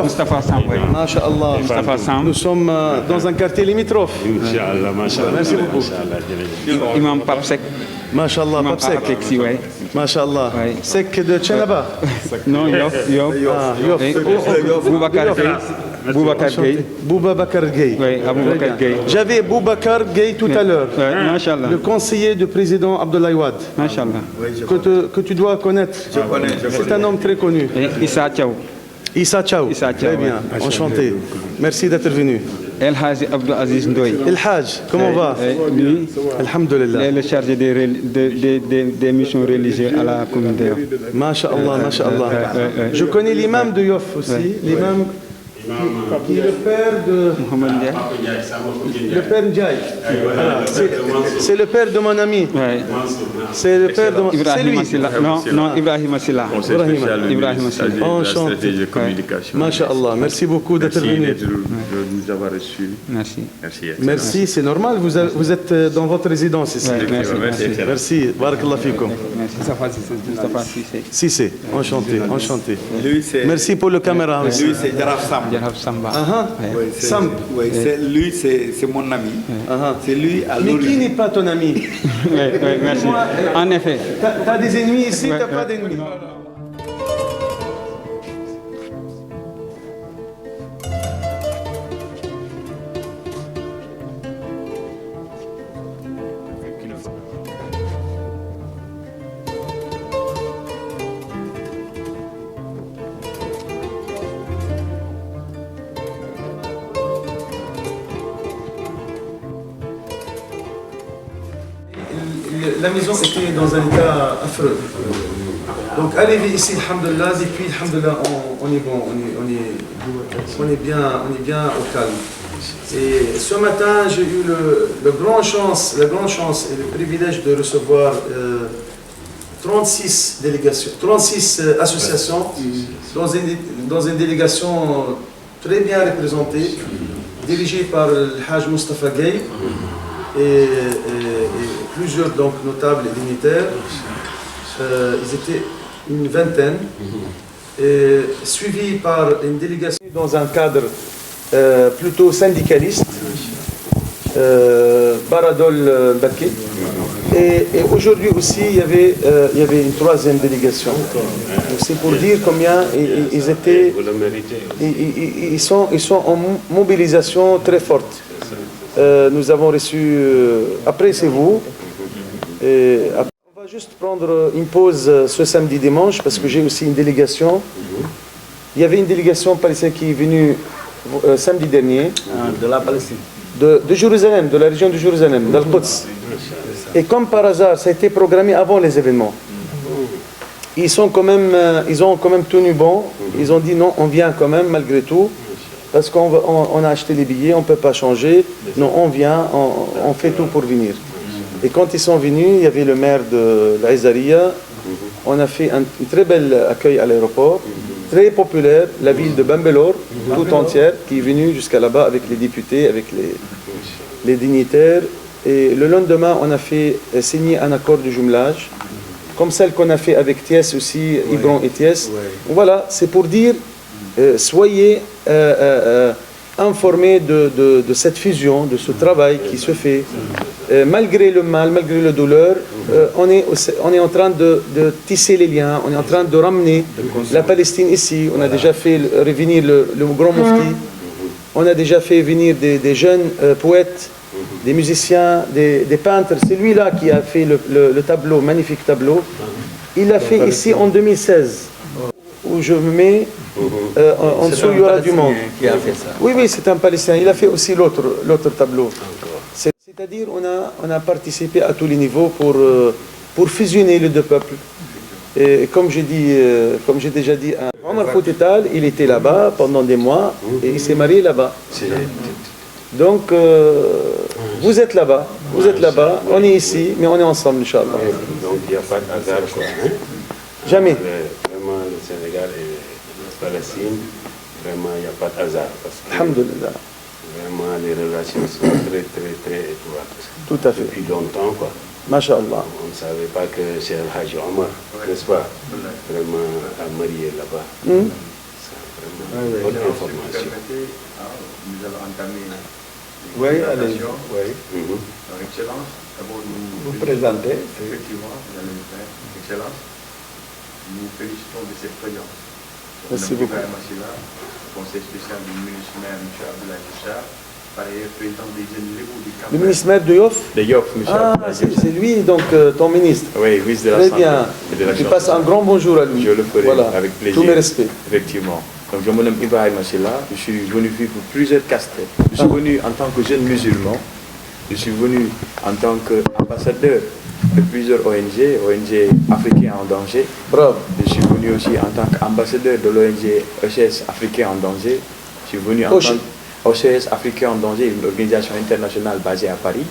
Moustapha Samb. Masha'Allah. Moustapha Samb. Nous sommes dans un quartier limitrophe. Inch'Allah, Masha'Allah. Merci beaucoup. Imam Pape Seck. Masha'Allah, Imam Pape Seck. Pape Seck, si, ouais. Masha'Allah. Ouais. Sec de Tchénaba. Non, Yoff. Ah, Yoff. Et Boubacar Gueye. Boubacar Gueye. Boubacar Gueye. Oui, Aboubacar Gueye. J'avais Boubacar Gueye tout à l'heure. Machallah. Le conseiller du président Abdoulaye Wade. Machallah. Que tu dois connaître. C'est un homme très connu. Et Issa Thiaw. Issa Thiaw. Issa Thiaw, Très bien. Enchanté. Merci d'être venu. El Haji Abdou Aziz Ndoye. El Hajj, comment va? Lui, Alhamdulillah. il est le chargé des missions religieuses à la commune de Yoff. Masha'Allah, Masha'Allah. Je connais l'imam de Yoff aussi. L'imam qui est le père de... Mohamed Ndiaye. Le père Ndiaye. Voilà. C'est le père de mon ami. Ouais. C'est le père de mon... C'est Ibrahim lui. Silla. Non, Ibrahim Silla. Ibrahim Silla. Enchanté. Stratégie de communication. Masha'Allah. Merci beaucoup d'être venu. Merci de nous avoir reçus. Merci. Merci. Merci, c'est normal. Vous êtes dans votre résidence ici. Ouais, merci. Merci. Barakallah fikoum. Merci. Moustapha Cissé. Cissé. Enchanté. Enchanté. Lui, c'est... Merci pour le caméra aussi. Lui, c'est Jaraf Samb. Jaraf Samba. Oui, c'est- Samb. oui, lui, c'est mon ami. C'est lui à Mais qui l'origine. n'est pas ton ami? Oui, merci. En effet. T'as des ennemis ici, t'as pas d'ennemis. La maison était dans un état affreux. Donc arrivé ici, alhamdoulilah, depuis alhamdoulilah, on est bon, on est bien au calme. Et ce matin, j'ai eu la grande chance et le privilège de recevoir 36 délégations, 36 associations dans une délégation très bien représentée, dirigée par le Hajj Moustapha Gueye et plusieurs donc notables et dignitaires. Ils étaient une vingtaine, et suivis par une délégation dans un cadre plutôt syndicaliste, Baradol Baké. Et aujourd'hui aussi, il y avait une troisième délégation. C'est pour dire combien ils étaient. Vous le méritez. Ils sont en mobilisation très forte. Nous avons reçu. Après, c'est vous. On va juste prendre une pause ce samedi dimanche parce que j'ai aussi une délégation. Il y avait une délégation palestinienne qui est venue samedi dernier. De la Palestine. De Jérusalem, de la région de Jérusalem, d'Al-Quds. Et comme par hasard, ça a été programmé avant les événements. Ils ont quand même tenu bon. Ils ont dit non, on vient quand même malgré tout. Parce qu'on a acheté les billets, on ne peut pas changer. Non, on vient, on fait tout pour venir. Et quand ils sont venus, il y avait le maire de l'Aïzaria. On a fait un très bel accueil à l'aéroport. Très populaire, la ville de Bambelor, tout entière, qui est venue jusqu'à là-bas avec les députés, avec les dignitaires. Et le lendemain, on a fait signer un accord de jumelage, comme celle qu'on a fait avec Thiès aussi, Hébron et Thiès. Voilà, c'est pour dire, soyez informés de cette fusion, de ce travail qui se fait. Malgré le mal, malgré la douleur, on est en train de tisser les liens, on est en train de ramener la Palestine ici. On a déjà fait revenir le grand mufti, on a déjà fait venir des jeunes poètes, des musiciens, des peintres. C'est lui-là qui a fait le tableau, magnifique tableau. Il l'a fait ici en 2016, où je me mets, en dessous il y aura du monde. Qui a fait ça? Oui, c'est un Palestinien. Il a fait aussi l'autre tableau. C'est-à-dire on a participé à tous les niveaux pour fusionner les deux peuples. Et comme j'ai déjà dit, Omar Foutetal, il était là-bas pendant des mois et il s'est marié là-bas. Donc vous êtes là-bas, on est ici, mais on est ensemble, Inch'Allah. Donc il n'y a pas de hasard, quoi. Jamais. Vraiment, le Sénégal et la Palestine, vraiment, il n'y a pas de hasard. Parce que Alhamdulillah. vraiment, les relations sont très, très, très étroites. Tout à fait. Depuis longtemps, quoi. Masha'Allah. On ne savait pas que c'est El Haji Omar, n'est-ce pas? Vraiment, à marier là-bas. vraiment bonne Si vous information. permettez, nous allons entamer les Oui, allez. présentations. Oui. Mhm. Donc, Excellence, d'abord Vous présentez. effectivement, vous allez le faire. Excellence, nous félicitons de cette présence. Merci beaucoup. Ibrahim Assila, conseil spécial du ministre maire M. Abdoulaye Bouchard, par ailleurs président des jeunes Lébou du Cap. Le ministre maire de Yoff. De Yoff, monsieur. Ah, c'est lui, donc, ton ministre. Oui, ministre de la Très Santé bien. et de Tu l'Action passes un sociale. grand bonjour à lui. Je le ferai Voilà. avec plaisir. Tous mes respects. Effectivement. Donc, je me nomme Ibrahim Assila. Je suis venu vivre pour plusieurs casquettes. Je suis venu en tant que jeune musulman. Je suis venu en tant qu'ambassadeur de plusieurs ONG africains en danger. Bravo. Je suis venu aussi en tant qu'ambassadeur de l'ONG OCS Africain en danger. Je suis venu en OCS. tant OCS Africain en danger, une organisation internationale basée à Paris.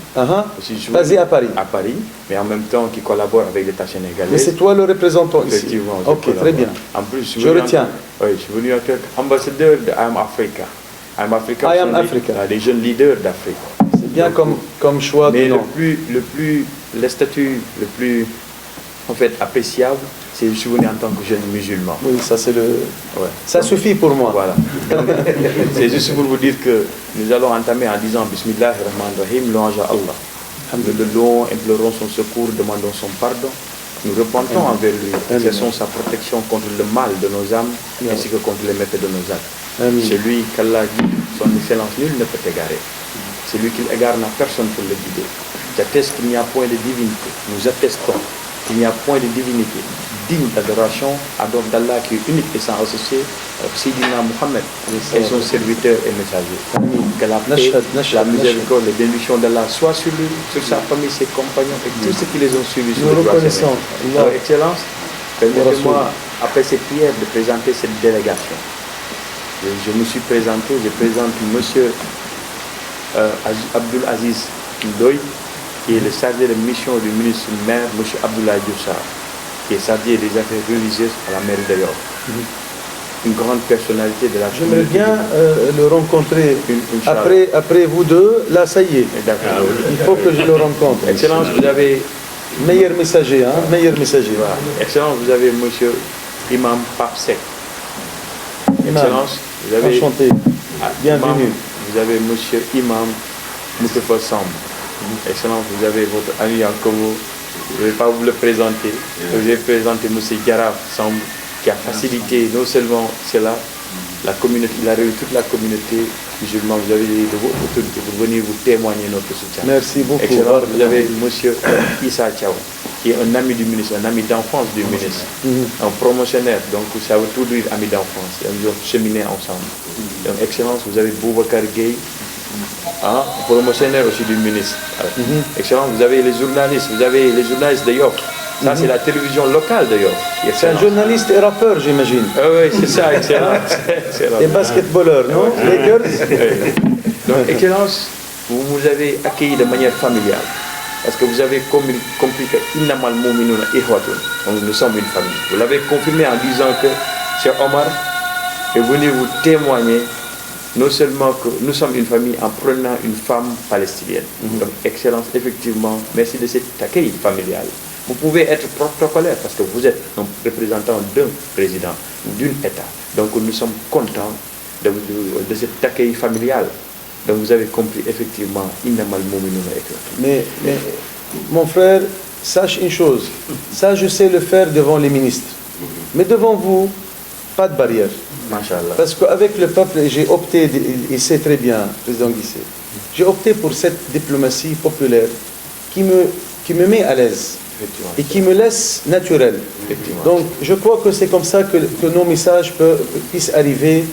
Aussi, je suis Basé venu à Paris. À Paris, mais en même temps qui collabore avec l'État sénégalais. Mais c'est toi le représentant ici. Effectivement. je Ok, collabore. très bien. En plus, Je retiens. Oui, je suis venu en tant qu'ambassadeur de I Am Africa. I Am Africa, I Am sont Africa. des jeunes leaders d'Afrique. C'est bien comme choix Mais de nom. le statut le plus en fait appréciable, c'est que je suis venu en tant que jeune musulman. Oui, ça c'est le. Ouais. Ça suffit pour moi. Voilà. C'est juste pour vous dire que nous allons entamer en disant Bismillah ar-Rahman ar-Rahim, louange à Allah. Nous le louons, implorons son secours, demandons son pardon. Nous repentons envers lui, exerçons sa protection contre le mal de nos âmes ainsi que contre les méfaits de nos actes. Amen. C'est lui qu'Allah dit, son excellence, nul ne peut égarer. C'est lui qui égare n'a personne pour le guider. J'atteste qu'il n'y a point de divinité. Nous attestons qu'il n'y a point de divinité digne d'adoration à donc d'Allah qui est unique et sans associé, Sidina Muhammad et son serviteur et messager. Que la paix, Nashhad, la miséricorde, les bénédictions d'Allah soient sur lui, sur sa famille, ses compagnons et tous ceux qui les ont suivis sur Nous le droit reconnaissons. chemin. Allah. Alors, Excellence, permettez-moi, après cette prière, de présenter cette délégation. Je me suis présenté, je présente monsieur Abdul Aziz Ndoye, qui est le chargé de mission du ministre maire, M. Abdoulaye Bouchard, qui est chargé des affaires religieuses à la mairie de Yoff. Une grande personnalité de la J'aimerais communauté. bien le rencontrer. Inch'Allah. Après vous deux, là ça y est. D'accord. Il faut que je le rencontre. Excellence, vous avez, Meilleur messager, hein? Meilleur messager. voilà. Excellence, vous avez monsieur Imam Pape Sek. Imam. Excellence, vous avez Enchanté. Bienvenue. Imam, vous avez monsieur Imam Moustapha Samb. Excellence, vous avez votre ami en commun. Je ne vais pas vous le présenter. Je vais présenter monsieur Garaf Samb, qui a facilité non seulement cela, la communauté, il a réuni toute la communauté musulmane. Vous avez de vos autorités pour venir vous témoigner notre soutien. Merci beaucoup. Excellence, vous avez monsieur Issa Thiaw, qui est un ami du ministre, un ami d'enfance du ministre, un promotionnaire, donc ça veut tout dire ami d'enfance. Ils ont cheminé ensemble. Donc, Excellence, vous avez Boubacar Gueye, un promotionnaire aussi du ministre. Alors, Excellence, vous avez les journalistes de Yoff. Ça, c'est la télévision locale de Yoff. C'est un Excellence. journaliste et rappeur, j'imagine. Ah oui, c'est ça, Excellence. Excellence. Et basketballeur, non? Lakers. Oui. Donc, Excellence, vous avez accueilli de manière familiale. Parce que vous avez compris que Innamal Mu'minuna Ikhwatun. Donc, nous sommes une famille. Vous l'avez confirmé en disant que Cheikh Omar est venu vous témoigner non seulement que nous sommes une famille en prenant une femme palestinienne. Donc, Excellence, effectivement, merci de cet accueil familial. Vous pouvez être protocolaire parce que vous êtes un représentant d'un président, d'un État. Donc nous sommes contents de cet accueil familial. Donc vous avez compris effectivement, Innamal Mu'minuna Ikhwatun. Mais mon frère, sache une chose. Ça, je sais le faire devant les ministres. Mais devant vous, pas de barrière. Masha'Allah. Parce qu'avec le peuple, j'ai opté, il sait très bien, président Guissé, j'ai opté pour cette diplomatie populaire qui me met à l'aise Effectivement. et qui me laisse naturel. Effectivement. Donc je crois que c'est comme ça que nos messages puissent arriver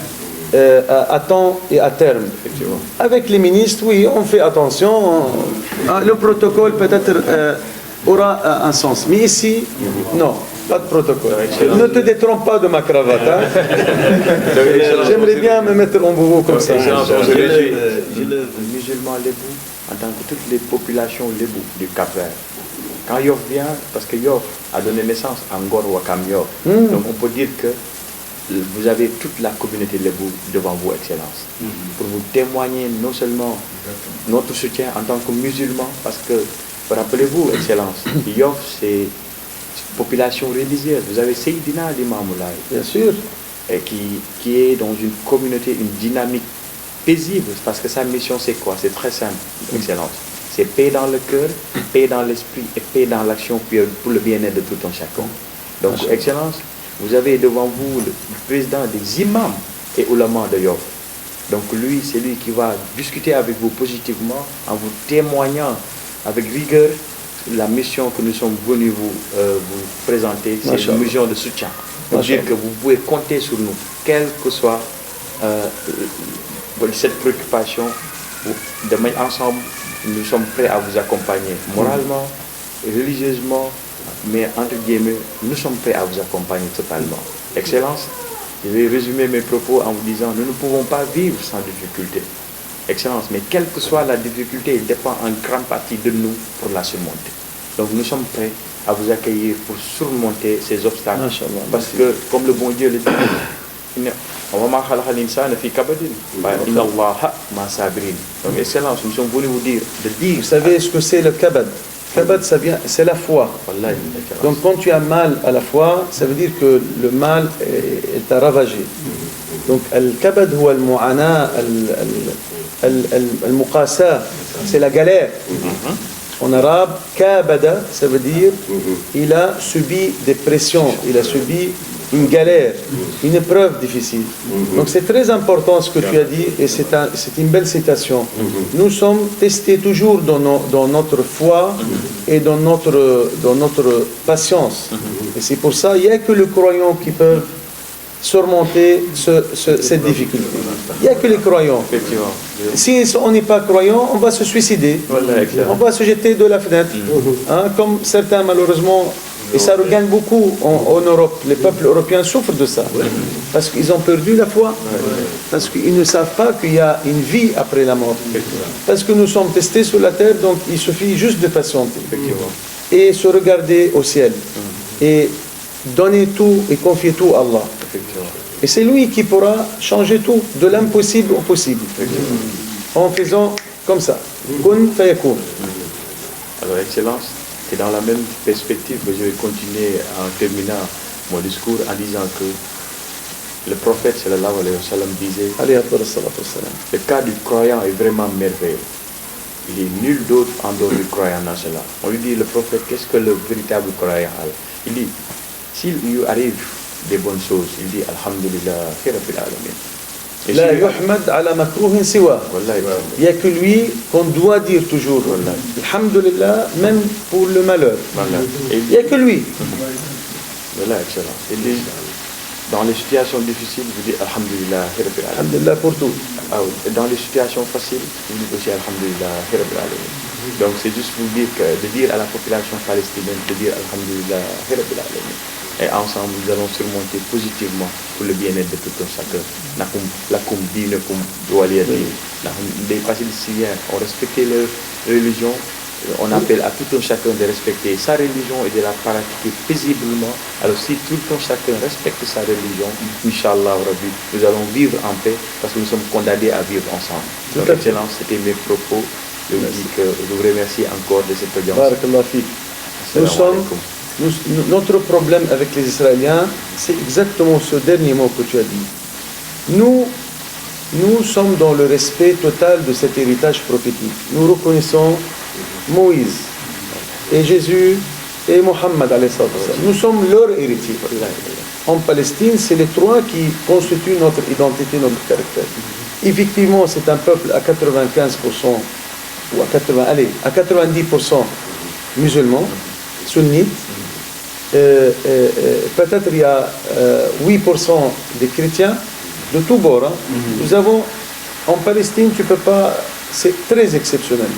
à temps et à terme. Effectivement. Avec les ministres, oui, on fait attention. Le protocole peut-être aura un sens. Mais ici, non, pas de protocole. Ne te détrompe pas de ma cravate. Hein. J'aimerais bien me mettre en bourreau comme ça. Excellence, on se réjouit. Le musulman lébou, en tant que toutes les populations lébou du Cap-Vert. Quand Yoff vient, parce que Yoff a donné naissance à Ngor Wakam Yoff, donc on peut dire que vous avez toute la communauté lébou devant vous, Excellence, pour vous témoigner non seulement notre soutien en tant que musulmans, parce que, rappelez-vous, Excellence, Yoff, c'est une population religieuse. Vous avez Seydina Limamou Laye. Bien sûr. et qui est dans une communauté, une dynamique paisible, parce que sa mission c'est quoi? C'est très simple, Excellence. C'est paix dans le cœur, paix dans l'esprit et paix dans l'action pour le bien-être de tout un chacun. Donc, Excellence, vous avez devant vous le président des imams et oulémas de Yoff. Donc lui, c'est lui qui va discuter avec vous positivement en vous témoignant avec rigueur la mission que nous sommes venus vous présenter. C'est une mission de soutien. Donc dire que vous pouvez compter sur nous, quelle que soit cette préoccupation. Demain, ensemble, nous sommes prêts à vous accompagner moralement, religieusement, mais entre guillemets, nous sommes prêts à vous accompagner totalement. Excellence, je vais résumer mes propos en vous disant, nous ne pouvons pas vivre sans difficulté. Excellence, mais quelle que soit la difficulté, il dépend en grande partie de nous pour la surmonter. Donc nous sommes prêts à vous accueillir pour surmonter ces obstacles. Parce que, comme le bon Dieu le dit, donc Excellence, nous sommes venus vous dire, vous savez ce que c'est le kabad? Kabad, c'est la foi. Donc quand tu as mal à la foi, ça veut dire que le mal t'a ravagé. Donc al-kabad huwa al-mu'ana, al-muqasa, c'est la galère. En arabe, kabada, ça veut dire il a subi des pressions, il a subi une galère, une épreuve difficile. Donc c'est très important ce que tu as dit et c'est une belle citation. Nous sommes testés toujours dans notre foi et dans notre patience. Et c'est pour ça qu'il n'y a que les croyants qui peuvent surmonter cette difficulté. Il n'y a que les croyants. Si on n'est pas croyant, on va se suicider. On va se jeter de la fenêtre. Comme certains malheureusement. Et ça regagne beaucoup en Europe. Les peuples européens souffrent de ça. Parce qu'ils ont perdu la foi. Parce qu'ils ne savent pas qu'il y a une vie après la mort. Parce que nous sommes testés sur la terre, donc il suffit juste de patienter. Et se regarder au ciel. Et donner tout et confier tout à Allah. Et c'est lui qui pourra changer tout, de l'impossible au possible. En faisant comme ça. Kun fayakun. Alors, Excellence, c'est dans la même perspective que je vais continuer en terminant mon discours en disant que le prophète sallallahu alayhi wa sallam disait le cas du croyant est vraiment merveilleux. Il est nul d'autre en dehors du croyant dans cela. On lui dit, le prophète, qu'est-ce que le véritable croyant a? Il dit, s'il lui arrive des bonnes choses, il dit Alhamdulillah, Rabbil Alamin. La yuhmad ala makruhin siwa. Il n'y a que lui qu'on doit dire toujours. Alhamdulillah, même pour le malheur. Il n'y a que lui. Voilà, excellent. Il dit, dans les situations difficiles, vous dites Alhamdulillah, Rabbil Alamin. Alhamdulillah pour tout. Dans les situations faciles, vous dites aussi Alhamdulillah, Rabbil Alamin. Donc c'est juste pour dire que de dire à la population palestinienne de dire Alhamdulillah, Rabbil Alamin. Et ensemble, nous allons surmonter positivement pour le bien-être de tout un chacun. Les Palestiniens ont respecté leur religion. On appelle à tout un chacun de respecter sa religion et de la pratiquer paisiblement. Alors si tout un chacun respecte sa religion, Inch'Allah, nous allons vivre en paix parce que nous sommes condamnés à vivre ensemble. Donc, Excellence, c'était mes propos. Je vous remercie encore de cette audience. Notre problème avec les Israéliens, c'est exactement ce dernier mot que tu as dit. Nous sommes dans le respect total de cet héritage prophétique. Nous reconnaissons Moïse et Jésus et Mohammed. Nous sommes leur héritier. En Palestine, c'est les trois qui constituent notre identité, notre caractère. Effectivement, c'est un peuple à 95% ou à 90% musulmans, sunnites. Peut-être il y a 8% des chrétiens de tous bords. Nous avons en Palestine, tu peux pas, c'est très exceptionnel.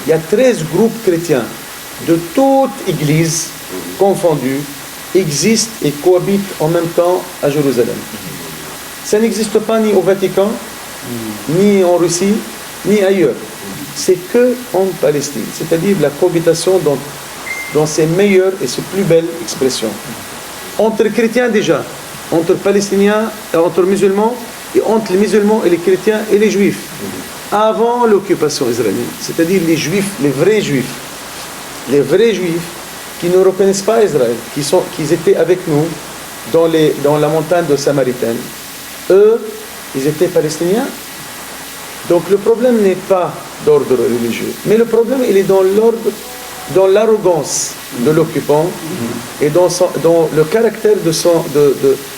Il y a 13 groupes chrétiens de toute église confondue existent et cohabitent en même temps à Jérusalem. Ça n'existe pas ni au Vatican, ni en Russie, ni ailleurs. C'est que en Palestine, c'est-à-dire la cohabitation dans ses meilleures et ses plus belles expressions. Entre chrétiens déjà, entre palestiniens, entre musulmans, et entre les musulmans et les chrétiens et les juifs. Avant l'occupation israélienne, c'est-à-dire les juifs, les vrais juifs qui ne reconnaissent pas Israël, qui étaient avec nous dans la montagne de Samaritaine, eux, ils étaient palestiniens. Donc le problème n'est pas d'ordre religieux, mais le problème il est dans l'arrogance de l'occupant et dans le caractère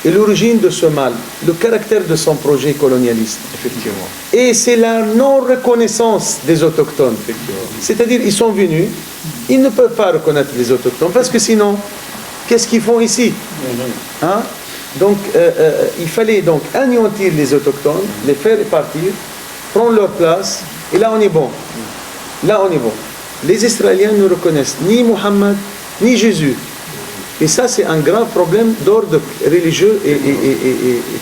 et l'origine de ce mal, le caractère de son projet colonialiste. Effectivement. Et c'est la non-reconnaissance des autochtones. C'est-à-dire ils sont venus, ils ne peuvent pas reconnaître les autochtones parce que sinon, qu'est-ce qu'ils font ici? Hein? Donc il fallait donc anéantir les autochtones, les faire partir, prendre leur place, et là on est bon. Là on est bon. Les Israéliens ne reconnaissent ni Mohammed, ni Jésus. Et ça c'est un grave problème d'ordre religieux et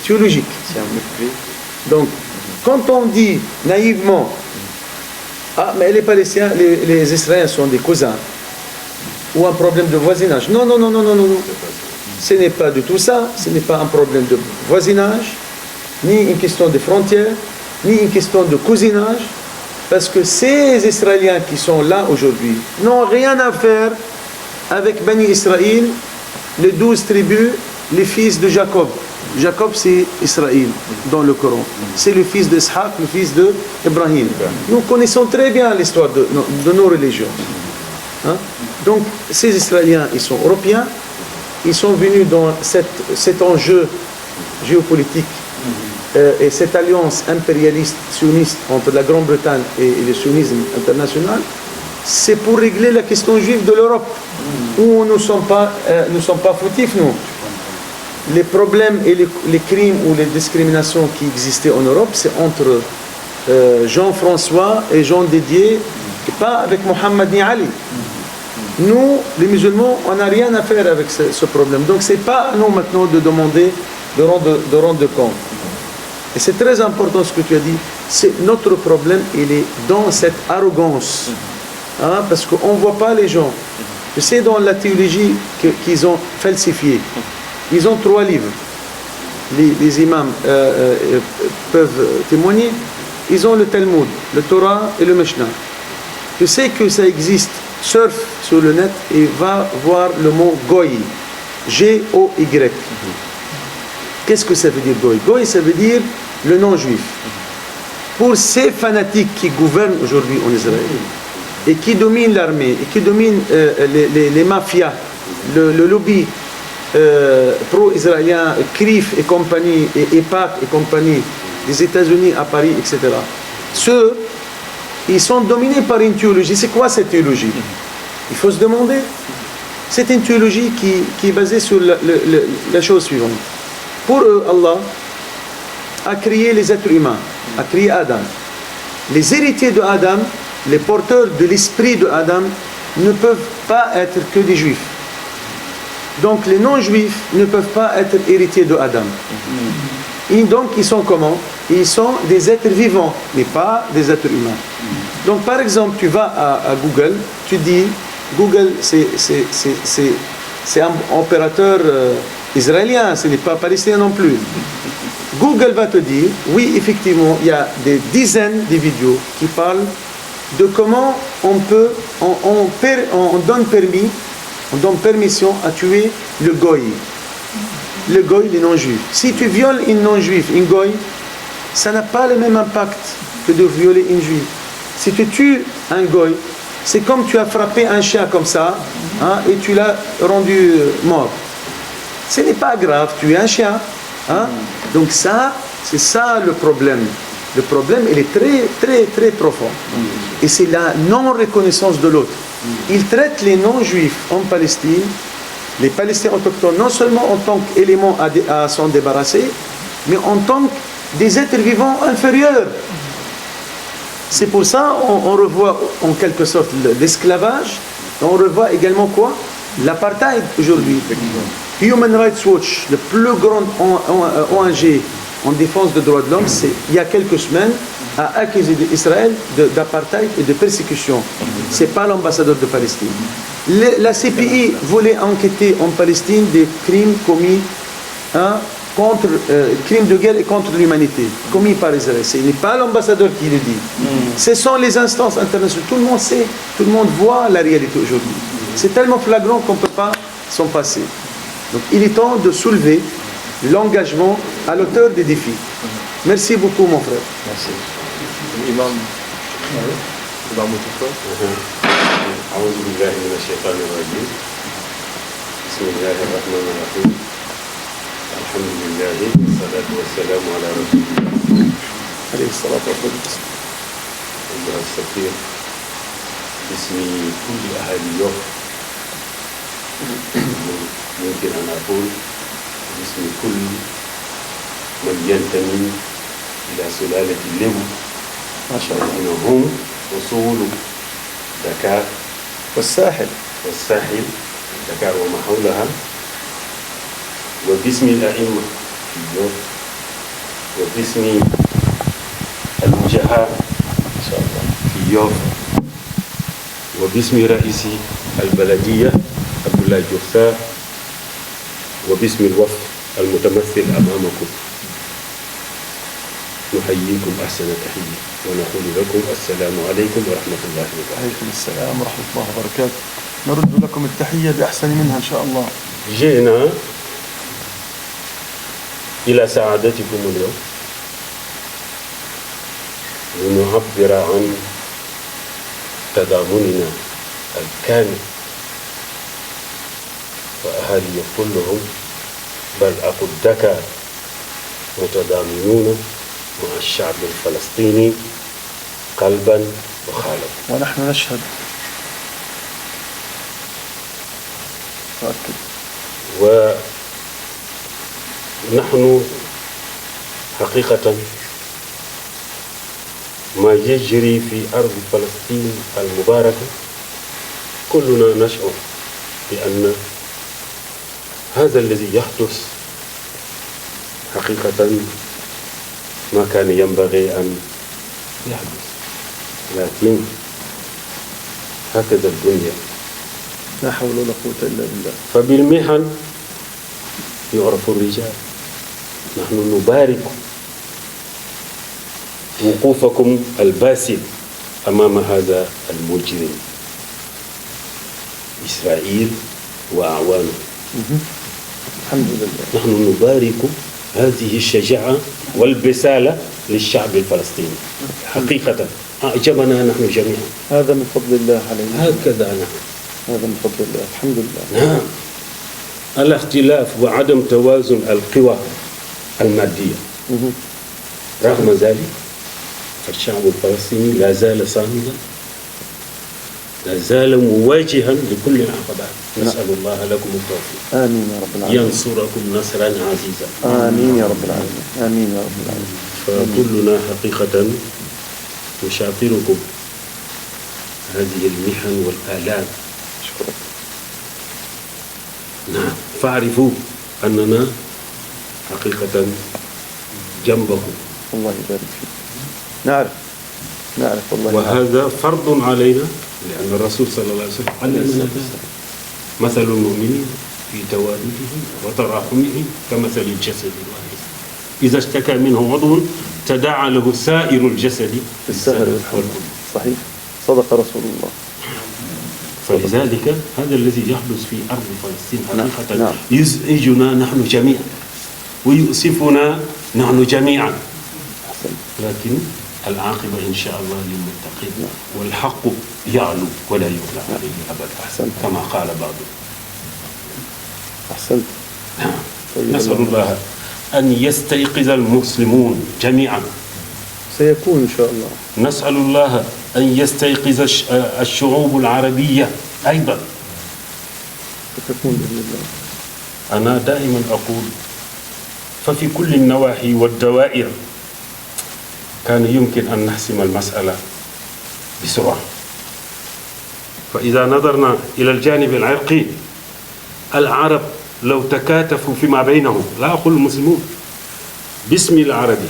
théologique. C'est un mépris. Donc, quand on dit naïvement, ah mais les Palestiniens, les Israéliens sont des cousins, ou un problème de voisinage. Non, non, non, non, non, non. Ce n'est pas du tout ça, ce n'est pas un problème de voisinage, ni une question de frontières, ni une question de cousinage, parce que ces Israéliens qui sont là aujourd'hui n'ont rien à faire avec Bani Israël, les 12 tribus, les fils de Jacob. Jacob c'est Israël dans le Coran. C'est le fils d'Ishaq, le fils d'Ibrahim. Nous connaissons très bien l'histoire de nos religions. Hein? Donc ces Israéliens, ils sont européens, ils sont venus dans cet enjeu géopolitique et cette alliance impérialiste sioniste entre la Grande-Bretagne et le sionisme international, c'est pour régler la question juive de l'Europe, où nous ne sommes pas fautifs, nous. Les problèmes et les crimes ou les discriminations qui existaient en Europe, c'est entre Jean-François et Jean Didier, et pas avec Mohammed ni Ali. Nous, les musulmans, on n'a rien à faire avec ce problème. Donc ce n'est pas à nous maintenant de demander de rendre compte. Et c'est très important ce que tu as dit. C'est notre problème, il est dans cette arrogance. Hein, parce qu'on ne voit pas les gens. Tu sais, dans la théologie qu'ils ont falsifiée, ils ont 3 livres. Les imams peuvent témoigner. Ils ont le Talmud, le Torah et le Mishnah. Tu sais que ça existe. Surfe sur le net et va voir le mot Goy. G-O-Y. Qu'est-ce que ça veut dire Goy? Goy, ça veut dire le non-juif. Pour ces fanatiques qui gouvernent aujourd'hui en Israël et qui dominent l'armée et qui dominent les mafias, le lobby pro-israélien, CRIF et compagnie, et EPAC et compagnie, des États-Unis à Paris, etc. Ceux, ils sont dominés par une théologie. C'est quoi cette théologie? Il faut se demander. C'est une théologie qui est basée sur la chose suivante. Pour eux, Allah a créé les êtres humains, a créé Adam. Les héritiers de Adam, les porteurs de l'esprit de Adam, ne peuvent pas être que des juifs. Donc les non-juifs ne peuvent pas être héritiers de Adam. Et donc ils sont comment? Ils sont des êtres vivants, mais pas des êtres humains. Donc par exemple, tu vas à Google, tu dis, Google c'est un opérateur israélien, ce n'est pas palestinien non plus. Google va te dire, oui effectivement, il y a des dizaines de vidéos qui parlent de comment on donne permission à tuer le goy. Le goy, les non-juifs. Si tu violes une non-juif, une goy, ça n'a pas le même impact que de violer une juive. Si tu tues un goy, c'est comme tu as frappé un chien comme ça, hein, et tu l'as rendu mort. Ce n'est pas grave, tu es un chien. Hein? Donc ça, c'est ça le problème. Le problème, il est très, très, très profond. Et c'est la non-reconnaissance de l'autre. Il traite les non-juifs en Palestine, les Palestiniens autochtones, non seulement en tant qu'éléments à s'en débarrasser, mais en tant que des êtres vivants inférieurs. C'est pour ça on revoit en quelque sorte l'esclavage, on revoit également quoi? L'apartheid aujourd'hui. Human Rights Watch, le plus grand ONG en défense des droits de l'homme, il y a quelques semaines, a accusé Israël d'apartheid et de persécution. Ce n'est pas l'ambassadeur de Palestine. La CPI voulait enquêter en Palestine des crimes commis crimes de guerre et contre l'humanité, commis par Israël. Ce n'est pas l'ambassadeur qui le dit. Ce sont les instances internationales. Tout le monde sait, tout le monde voit la réalité aujourd'hui. C'est tellement flagrant qu'on ne peut pas s'en passer. Donc il est temps de soulever l'engagement à l'auteur des défis. Merci beaucoup, mon frère. Merci. Imam Moutoufa. أعوذ بالله من الشيطان الرجيم بسم الله الرحمن الرحيم الحمد لله والصلاة والسلام على رسول الله عليه الصلاة والسلام. أيها السفير باسم كل أهل يوف يمكن أن أقول باسم كل من ينتمي إلى سلالة الليو ما شاء الله. إنهم أصول دكار والساحل. والساحل دكار وما حولها وباسم الأئمة في يوف وباسم الوجهاء ما شاء الله. في يوف وباسم رئيس البلدية عبد الله جوفسار وباسم الوفد المتمثل أمامكم نحييكم أحسن تحية ونقول لكم السلام عليكم ورحمة الله وبركاته. عليكم السلام ورحمة الله وبركاته. نرد لكم التحية بأحسن منها إن شاء الله. جئنا إلى سعادتكم اليوم لنعبر عن تضامننا الكامل وأهالي كلهم بل أقول دكار متضامنون مع الشعب الفلسطيني قلبا وخالبا. ونحن نشهد. أؤكد. ونحن حقيقة ما يجري في أرض فلسطين المباركة كلنا نشعر بأن هذا الذي يحدث حقيقة ما كان ينبغي أن يحدث، لكن هكذا الدنيا. لا حول ولا قوة إلا بالله. فبالمحن يعرف الرجال. نحن نبارك وقوفكم الباسل أمام هذا المجرم إسرائيل وأعوانه. الحمد لله. نحن نبارك هذه الشجاعة والبسالة للشعب الفلسطيني حقيقة أعجبنا نحن جميعا. هذا من فضل الله علينا. هكذا نحن. هذا من فضل الله. الحمد لله. نعم. الاختلاف وعدم توازن القوى المادية رغم ذلك فالشعب الفلسطيني لا زال صامدا، لا زال مواجها لكل العقبات. نسأل الله لكم التوفيق. آمين يا رب العالمين. ينصركم نصرا عزيزا. آمين يا رب العالمين. آمين يا رب العالمين. فكلنا حقيقة نشاطركم هذه المحن والآلام. شكرا. نعم. فاعرفوا أننا حقيقة جنبكم. الله يبارك فيك. نعرف والله. وهذا فرض علينا لأن الرسول صلى الله عليه وسلم علمنا مثل المؤمنين في توادهم وتراحمهم كمثل الجسد الواحد إذا اشتكى منه عضو تداعى له سائر الجسد بالسهر والحمى. صحيح. صدق رسول الله. فلذلك هذا الذي يحدث في أرض فلسطين حقيقة نعم. يزعجنا نحن جميعا ويؤسفنا نحن جميعا، لكن العاقبة إن شاء الله للمتقين والحق يعلو ولا يغلى عليه أبدا كما قال بعضهم. أحسنت. نسأل الله أن يستيقظ المسلمون جميعا. سيكون إن شاء الله. نسأل الله أن يستيقظ الشعوب العربية أيضا. ستكون بإذن الله. أنا دائما أقول ففي كل النواحي والدوائر كان يمكن أن نحسم المسألة بسرعة. فإذا نظرنا إلى الجانب العرقي العرب لو تكاتفوا فيما بينهم، لا أقول المسلمون باسم العربي،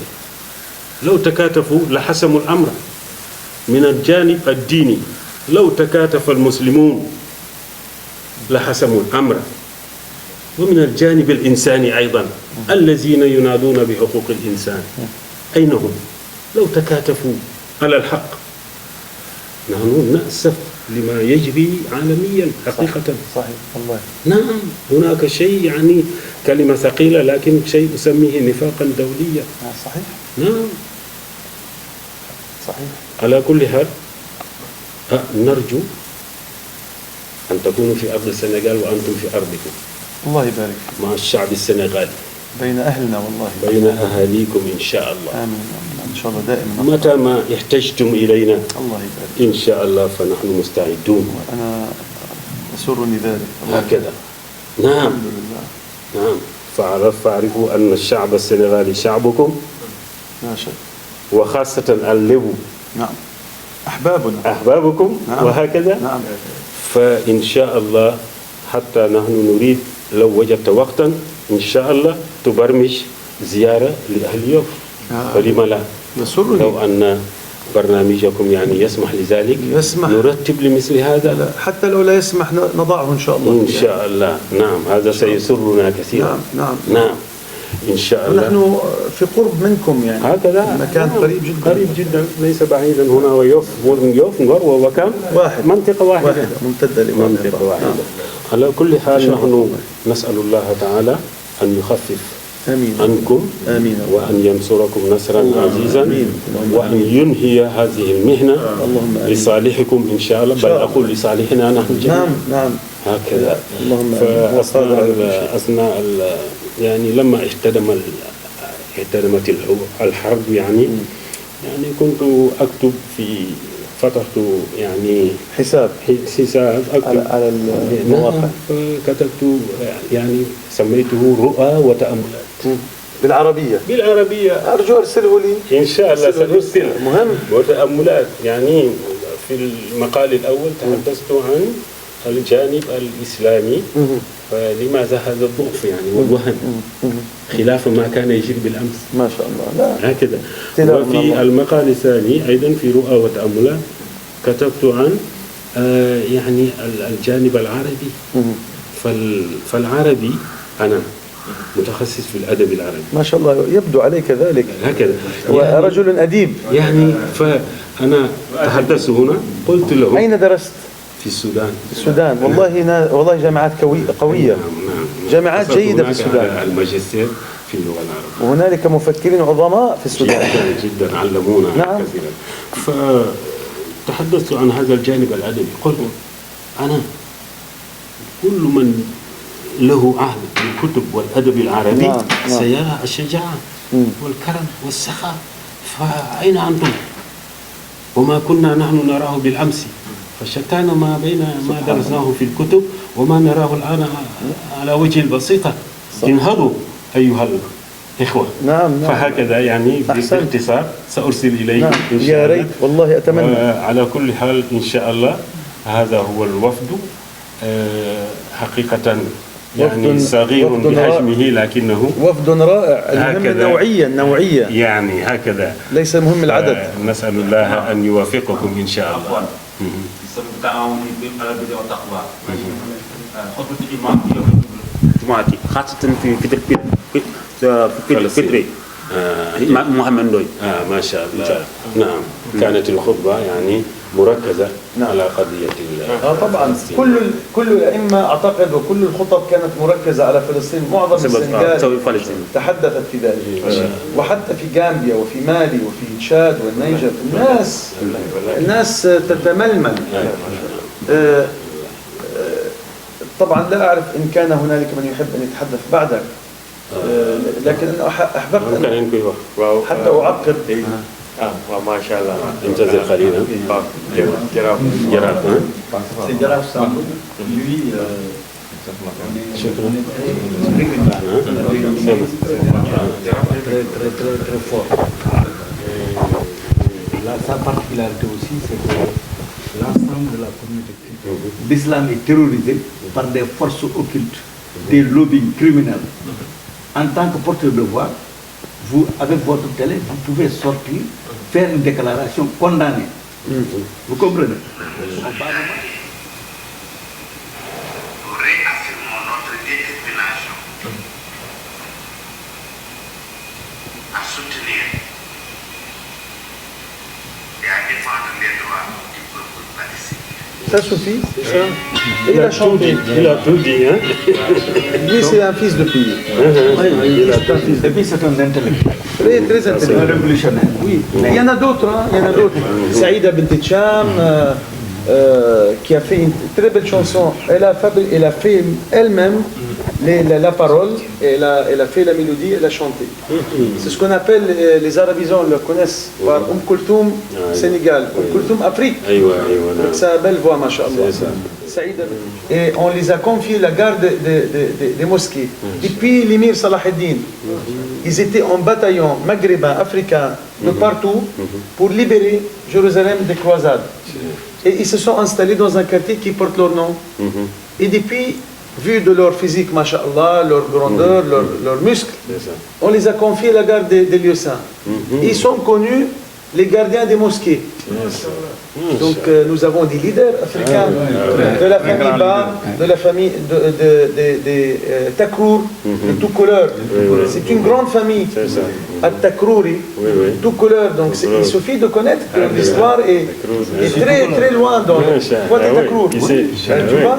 لو تكاتفوا لحسموا الأمر. من الجانب الديني لو تكاتف المسلمون لحسموا الأمر، ومن الجانب الإنساني أيضا الذين ينادون بحقوق الإنسان أين هم؟ لو تكاتفوا على الحق. نحن نأسف لما يجري عالميا حقيقة. صحيح والله. نعم هناك شيء يعني كلمة ثقيلة لكن شيء أسميه نفاقا دوليا. صحيح. نعم. صحيح. على كل حال نرجو أن تكونوا في أرض السنغال وأنتم في أرضكم الله يبارك مع الشعب السنغالي بين أهلنا والله. بين أهاليكم إن شاء الله. آمين إن شاء الله دائما. متى ما احتجتم إلينا الله يبارك إن شاء الله فنحن مستعدون. أنا يسرني ذلك. هكذا. نعم. الحمد لله. نعم. فاعرفوا أن الشعب السنغالي شعبكم لا شك. وخاصة الليبو نعم أحبابكم. نعم. وهكذا. نعم. فإن شاء الله حتى نحن نريد لو وجدت وقتا إن شاء الله تبرمج زيارة لأهل يوف. فلما لا يسرني. لو أن برنامجكم يعني يسمح لذلك يسمح. نرتب لمثل هذا. لا. حتى لو لا يسمح نضعه إن شاء الله. إن شاء الله. نعم هذا سيسرنا كثيرا. نعم. إن شاء الله. نحن في قرب منكم يعني. هكذا. مكان قريب جدا. قريب جدا ليس بعيدا. هنا ويوف وكم واحد. منطقة واحدة. ممتدة لبعضها. منطقة واحدة. على كل حال نحن نسأل الله تعالى أن يخفف آمين. عنكم. آمين. وأن ينصركم نصرا عزيزا. آمين. وأن ينهي هذه المهنة لصالحكم إن شاء الله. بل أقول لصالحنا نحن جميعا. نعم. هكذا. اللهم فأثناء يعني لما احتدمت الحرب يعني كنت أكتب فتحت يعني حساب أكتب على المواقع. فكتبت يعني سميته رؤى وتأملات بالعربية. أرجو أرسله لي إن شاء الله سأرسل. مهم. وتأملات يعني في المقال الأول تحدثت عن الجانب الإسلامي. فلماذا هذا الضعف يعني والوهن خلاف ما كان يجري بالأمس. ما شاء الله. لا. هكذا. وفي المقال الثاني أيضا في رؤى وتأملات كتبت عن يعني الجانب العربي. فالعربي أنا متخصص في الأدب العربي. ما شاء الله يبدو عليك ذلك. هكذا. ورجل أديب يعني فأنا تحدثت هنا قلت له أين درست؟ في السودان. والله جامعات قوية. نعم. جامعات جيدة في السودان. الماجستير في اللغة العربية. وهنالك مفكرين عظماء في السودان. جدا علمونا نعم. كثيرا. فتحدثت عن هذا الجانب الأدبي. قلت أنا كل من له عهد بالكتب والأدب العربي نعم. سيرى الشجاعة والكرم والسخاء. فأين أنتم؟ وما كنا نحن نراه بالأمس. فشتان ما بين ما درسناه في الكتب وما نراه الآن على وجه البسيطة. انهضوا أيها الإخوة. نعم. فهكذا يعني باختصار سأرسل إليه. نعم. إن شاء يا الله. ريت والله أتمنى. على كل حال إن شاء الله هذا هو الوفد. حقيقة يعني صغير بحجمه لكنه وفد رائع. المهم نوعية يعني هكذا ليس مهم العدد. نسأل الله أن يوفقكم إن شاء الله. خاصة في فطري محمد نوي. ما شاء الله. نعم. كانت الخطبة يعني مركزة على قضية طبعا كل الأئمة أعتقد وكل الخطب كانت مركزة على فلسطين. معظم السنغال تحدثت في ذلك. وحتى في غامبيا وفي مالي وفي تشاد والنيجر الناس تتململ. طبعا لا أعرف إن كان هنالك من يحب أن يتحدث بعدك. لكن أحببت أن حتى أعقب. ما شاء الله. انتظر قليلا. جراف. Sa particularité aussi, c'est que l'ensemble de la communauté l'islam est terrorisé par des forces occultes, des lobbies criminels. En tant que porteur de voix, vous, avec votre télé, vous pouvez sortir, faire une déclaration condamnée. Vous comprenez? Nous réaffirmons notre détermination à soutenir et à défendre les droits du peuple palestinien. Ça suffit, c'est ça. Et il a chanté. Il a tout dit, hein. Lui, c'est un fils de pays. Et puis c'est un intellectuel, Très, très un intelligent. révolutionnaire. Oui, mais il y en a d'autres, hein, il y en a d'autres. Saïda Bint Cham, qui a fait une très belle chanson. Elle a fait elle-même la parole, et elle a fait la mélodie, elle a chanté. C'est ce qu'on appelle, les arabisants le connaissent, par Kulthum, Sénégal, Kulthum, Afrique. Donc c'est une belle voix, machallah. Saïda. Et on les a confié la garde des mosquées. Depuis l'émir Salah ad-Din, ils étaient en bataillon maghrébin, africain, de partout, pour libérer Jérusalem des croisades. Et ils se sont installés dans un quartier qui porte leur nom. Et depuis, vu de leur physique, masha'Allah, leur grandeur, leurs muscles, on les a confiés à la garde des lieux saints. Ils sont connus les gardiens des mosquées. Donc nous avons des leaders africains de la famille Ba, de la famille des Takrour, de tout couleur. C'est une grande famille, At-Takrouri, tout couleur. Donc il suffit de connaître que l'histoire est très très loin dans le Takrour. Tu vois,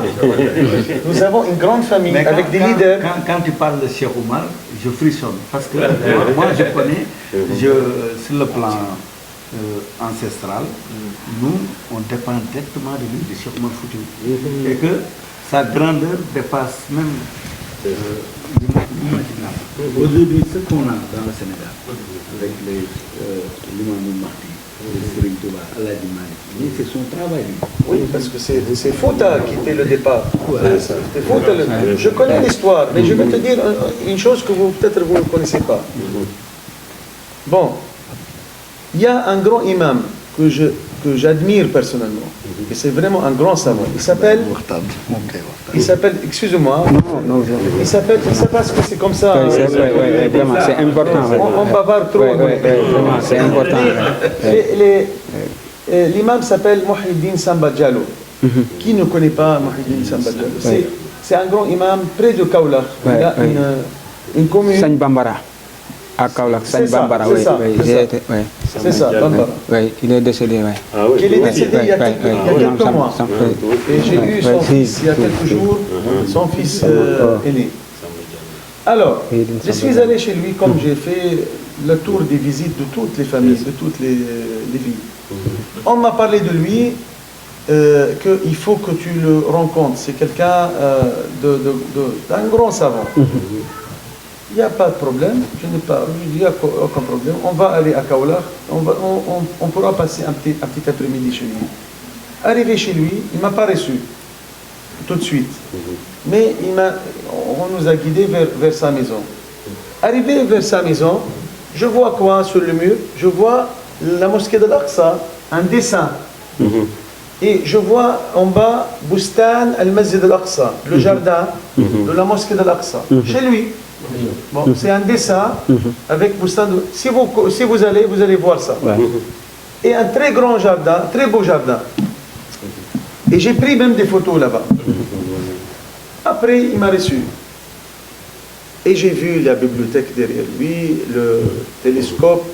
nous avons une grande famille avec des leaders. Quand tu parles de Cheikh Oumar, je frissonne parce que moi je connais, sur le plan ancestral, nous on dépend directement de lui, de Cheikh Oumar Foutiyou, et que sa grandeur dépasse même l'imaginable. Aujourd'hui, ce qu'on a dans le Sénégal, avec l'imam Mahdi, le Serigne Touba, Aladji Malick, c'est son travail. Oui, parce que c'est Fouta qui était le départ. C'est Fouta je connais l'histoire, mais je vais te dire une chose que peut-être vous ne connaissez pas. Bon, il y a un grand imam que j'admire personnellement, et c'est vraiment un grand savant. Il s'appelle, excusez-moi, il s'appelle, je ne sais pas ce que c'est comme ça. Vraiment, c'est important. On bavarde trop. Vraiment, c'est important. L'imam s'appelle Mouhyiddin Samba Diallo. Qui ne connaît pas Mouhyiddin Samba Diallo? C'est un grand imam près de Kaolack. Il a une commune. Sagne Bambara. À Kaolack, Sagne Bambara, oui. C'est ça, Bambara. Oui, il est décédé, oui. Il est décédé il y a quelques mois. Et j'ai eu son fils il y a quelques jours, son fils aîné. Alors, je suis allé chez lui comme j'ai fait le tour des visites de toutes les familles, de toutes les villes. On m'a parlé de lui, qu'il faut que tu le rencontres. C'est quelqu'un d'un grand savant. Il n'y a pas de problème, je n'ai pas, il n'y a aucun problème. On va aller à Kaolack, on pourra passer un petit après-midi chez lui. Arrivé chez lui, il ne m'a pas reçu tout de suite. Mais on nous a guidés vers sa maison. Arrivé vers sa maison, je vois quoi sur le mur? Je vois la mosquée de l'Aqsa, un dessin. Et je vois en bas Bustan al-Masjid al-Aqsa, le jardin de la mosquée de l'Aqsa, chez lui. Bon, c'est un dessin avec Bustan. Si vous allez voir ça. Et un très grand jardin, très beau jardin. Et j'ai pris même des photos là-bas. Après, il m'a reçu. Et j'ai vu la bibliothèque derrière lui, le télescope.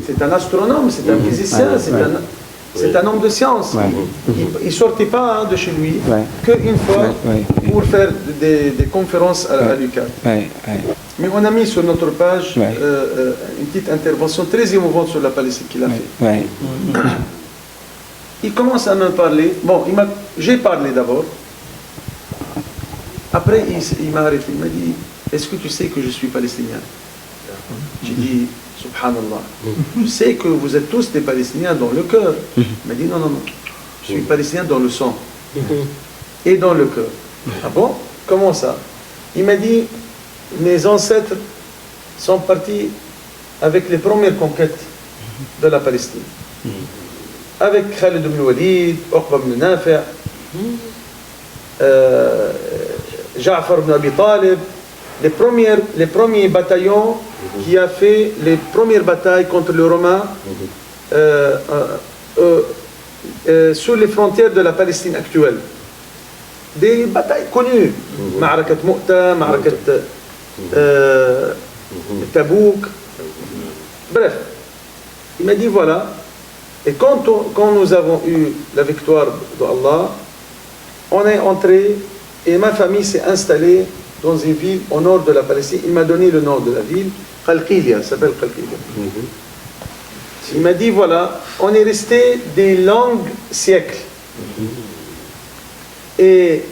C'est un astronome, c'est un physicien, c'est un homme de science. Il ne sortait pas de chez lui qu'une fois pour faire des conférences à l'UQAM. Mais on a mis sur notre page une petite intervention très émouvante sur la Palestine qu'il a fait. Il commence à me parler. Bon, j'ai parlé d'abord. Après, il m'a arrêté. Il m'a dit, est-ce que tu sais que je suis palestinien? J'ai dit, subhanallah, je sais que vous êtes tous des Palestiniens dans le cœur. Il m'a dit, non, je suis palestinien dans le sang et dans le cœur. Ah bon? Comment ça? Il m'a dit, mes ancêtres sont partis avec les premières conquêtes de la Palestine. Avec Khalid ibn Walid, Uqba ibn Nafi', Ja'far ibn Abi Talib, les premiers bataillons qui a fait les premières batailles contre les Romains sur les frontières de la Palestine actuelle. Des batailles connues. Ma'arakat Mu'ta, Ma'arakat Tabouk. Bref, il m'a dit voilà, Et quand nous avons eu la victoire d'Allah, on est entré et ma famille s'est installée dans une ville au nord de la Palestine. Il m'a donné le nom de la ville, Qalqilia, ça s'appelle Qalqilia. Il m'a dit, voilà, on est resté des longs siècles. Et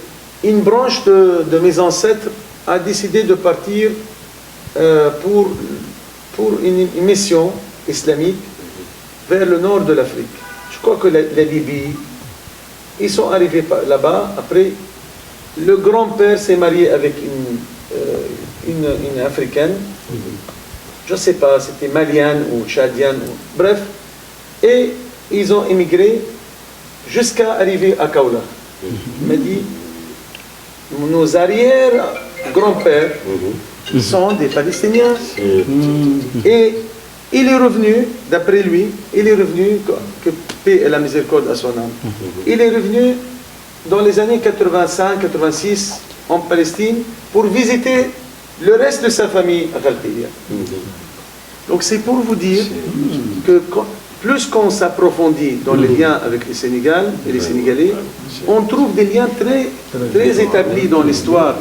une branche de mes ancêtres a décidé de partir pour une mission islamique vers le nord de l'Afrique. Je crois que la Libye, ils sont arrivés là-bas. Après, le grand-père s'est marié avec une africaine. Je ne sais pas, c'était malienne ou tchadienne. Bref, et ils ont émigré jusqu'à arriver à Kaola. Il m'a dit, nos arrière-grands-pères sont des Palestiniens. Et il est revenu, d'après lui, il est revenu, que paix et la miséricorde à son âme, il est revenu dans les années 85-86 en Palestine pour visiter le reste de sa famille à Qalqilia. Donc c'est pour vous dire que plus qu'on s'approfondit dans les liens avec le Sénégal et les Sénégalais, on trouve des liens très, très établis dans l'histoire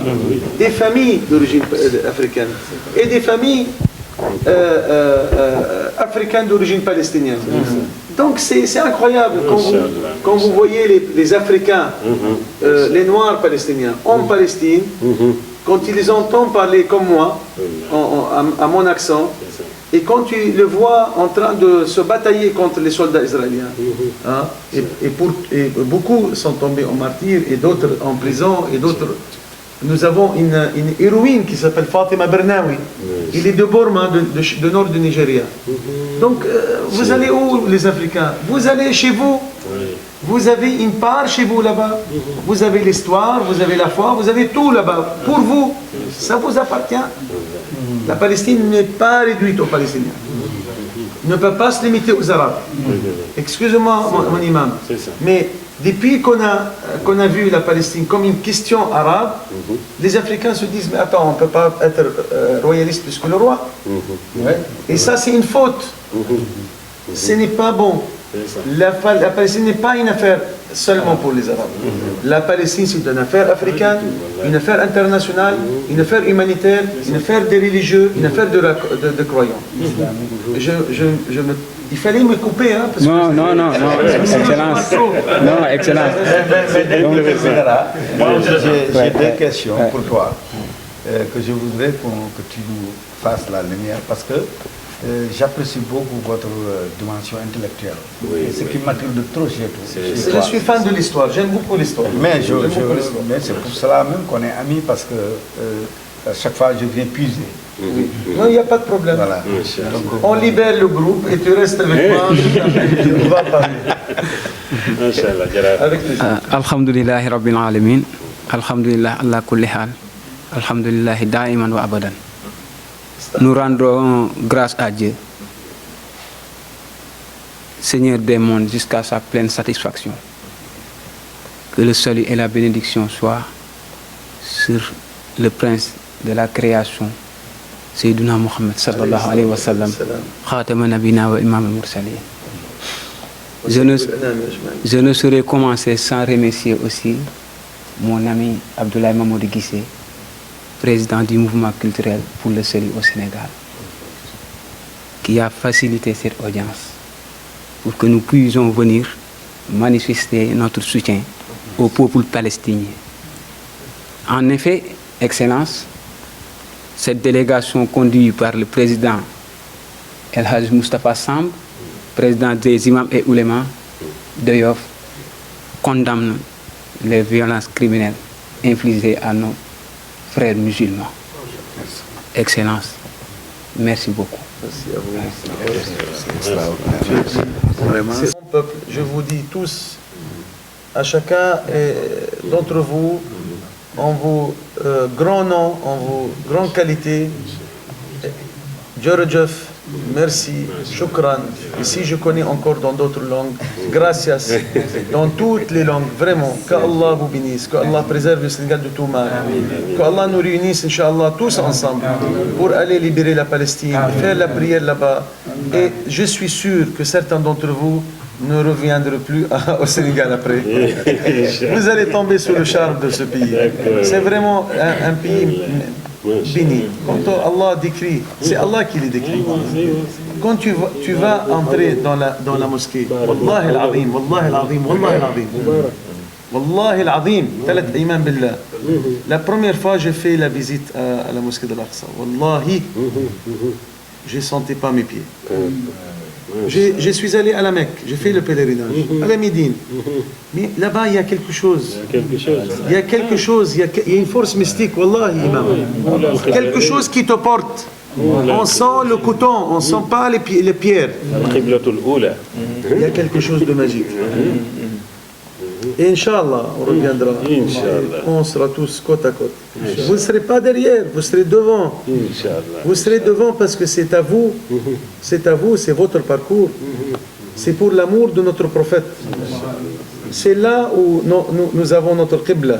des familles d'origine africaine et des familles africaines d'origine palestinienne. Donc c'est incroyable quand vous voyez les Africains, les Noirs palestiniens en Palestine, quand ils les entendent parler comme moi, à mon accent, et quand tu le vois en train de se batailler contre les soldats israéliens, hein, et beaucoup sont tombés en martyr, et d'autres en prison, et d'autres... Nous avons une héroïne qui s'appelle Fatima Bernawi. Il est de Borma, de nord du Nigeria. Donc, vous allez où, les Africains? Vous allez chez vous. Vous avez une part chez vous là-bas. Vous avez l'histoire, vous avez la foi, vous avez tout là-bas. Pour vous, ça vous appartient. La Palestine n'est pas réduite aux Palestiniens. Ne peut pas se limiter aux Arabes. Excusez-moi, mon imam. Mais depuis qu'on a vu la Palestine comme une question arabe, les Africains se disent, mais attends, on ne peut pas être royaliste plus que le roi. Et ça, c'est une faute. Ce n'est pas bon. La Palestine n'est pas une affaire seulement pour les Arabes. La Palestine, c'est une affaire africaine, une affaire internationale, une affaire humanitaire, une affaire des religieux, une affaire de croyants. Il fallait me couper, hein, parce non, excellence. Non, excellence. J'ai deux questions pour toi, que je voudrais que tu nous fasses la lumière, parce que j'apprécie beaucoup votre dimension intellectuelle. Et ce qui m'attire de trop chez toi. Je suis fan de l'histoire, j'aime beaucoup l'histoire. Mais c'est pour cela même qu'on est amis, parce que à chaque fois je viens puiser. Non, il n'y a pas de problème. Voilà. On libère le groupe et tu restes avec moi. On va parler. Avec plaisir. Alhamdulillahi Rabbil Alamin. Alhamdulillah ala kulli hal. Alhamdulillahi da'iman wa abadan. Nous rendons grâce à Dieu, Seigneur des mondes, jusqu'à sa pleine satisfaction. Que le salut et la bénédiction soient sur le prince de la création, Sayyiduna Muhammad sallallahu alayhi wa sallam, Khatama Nabina wa Imam al-Mursalin. Je ne saurais commencer sans remercier aussi mon ami Abdoulaye Mamadou Guissé, président du mouvement culturel pour le salut au Sénégal, qui a facilité cette audience pour que nous puissions venir manifester notre soutien au peuple palestinien. En effet, Excellence, cette délégation conduite par le président El Hadj Moustapha Samb, président des imams et oulémas de Yoff, condamne les violences criminelles infligées à nos frères musulmans. Excellence, merci beaucoup. Merci à vous. Vraiment. C'est mon peuple, je vous dis tous, à chacun d'entre vous, en vos grands noms, en vos grandes qualités, Djorjef, merci, shukran. Et si je connais encore dans d'autres langues, gracias, dans toutes les langues, vraiment, qu'Allah vous bénisse, qu'Allah préserve le Sénégal de tout mal, qu'Allah nous réunisse, Inch'Allah, tous ensemble, pour aller libérer la Palestine, faire la prière là-bas. Et je suis sûr que certains d'entre vous ne reviendrez plus au Sénégal après. Vous allez tomber sous le charme de ce pays. C'est vraiment un pays béni. Quand Allah décrit, c'est Allah qui les décrit. Quand tu vas entrer dans la mosquée, Wallahi al-Azim, Wallahi al-Azim, Wallahi al-Azim. Wallahi al-Azim, talat iman billah. La première fois j'ai fait la visite à la mosquée de l'Aqsa, Wallahi, je ne sentais pas mes pieds. Je suis allé à la Mecque, j'ai fait le pèlerinage, à la Médine. Mais là-bas, il y a quelque chose. Il y a quelque chose, il y a une force mystique, Wallahi, imam. Quelque chose qui te porte. On sent le coton, on ne sent pas les pierres. Il y a quelque chose de magique. Et Inch'Allah, on reviendra. On sera tous côte à côte. Vous ne serez pas derrière, vous serez devant. Vous serez devant parce que c'est à vous. C'est à vous, c'est votre parcours. C'est pour l'amour de notre prophète. C'est là où nous avons notre qibla,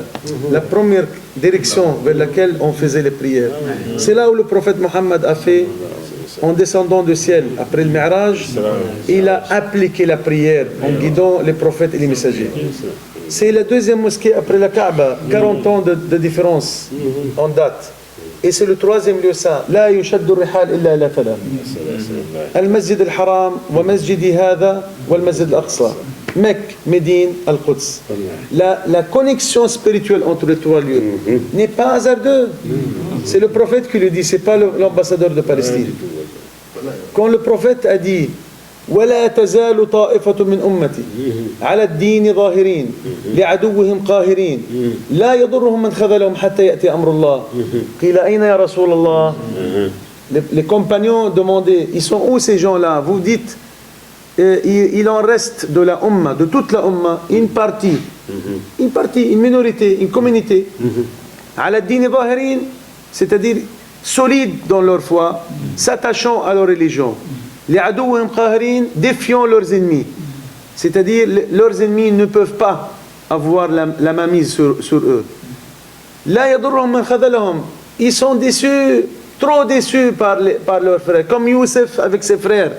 la première direction vers laquelle on faisait les prières. C'est là où le prophète Mohammed a fait, en descendant du ciel, après le Mi'raj, il a appliqué la prière en guidant les prophètes et les messagers. C'est la deuxième mosquée après la Kaaba, 40 ans de différence en date. Et c'est le troisième lieu saint. لا يشد الرحال إلا إلى ثلاث. المسجد الحرام ومسجد هذا والمسجد الأقصى. Mecque, Médine, Al-Quds. La connexion spirituelle entre les trois lieux n'est pas hasardeuse. C'est le prophète qui le dit, c'est pas l'ambassadeur de Palestine. Quand le prophète a dit ولا تزال طائفة من أمتي على الدين ظاهرين لعدوهم قاهرين لا يضرهم من خذلهم حتى يأتي أمر الله قيل أين يا رسول الله. Les compagnons demandaient, ils sont où ces gens-là? Vous dites, il en reste de la Ummah, de toute la Ummah, une partie, une minorité, une communauté, على الدين ظاهرين, c'est-à-dire solides dans leur foi, s'attachant à leur religion. Les adouhim qahirin, défiant leurs ennemis. C'est-à-dire, leurs ennemis ne peuvent pas avoir la mainmise sur eux. La yadurruhum man khadalahum. Ils sont déçus, trop déçus par leurs frères. Comme Youssef avec ses frères.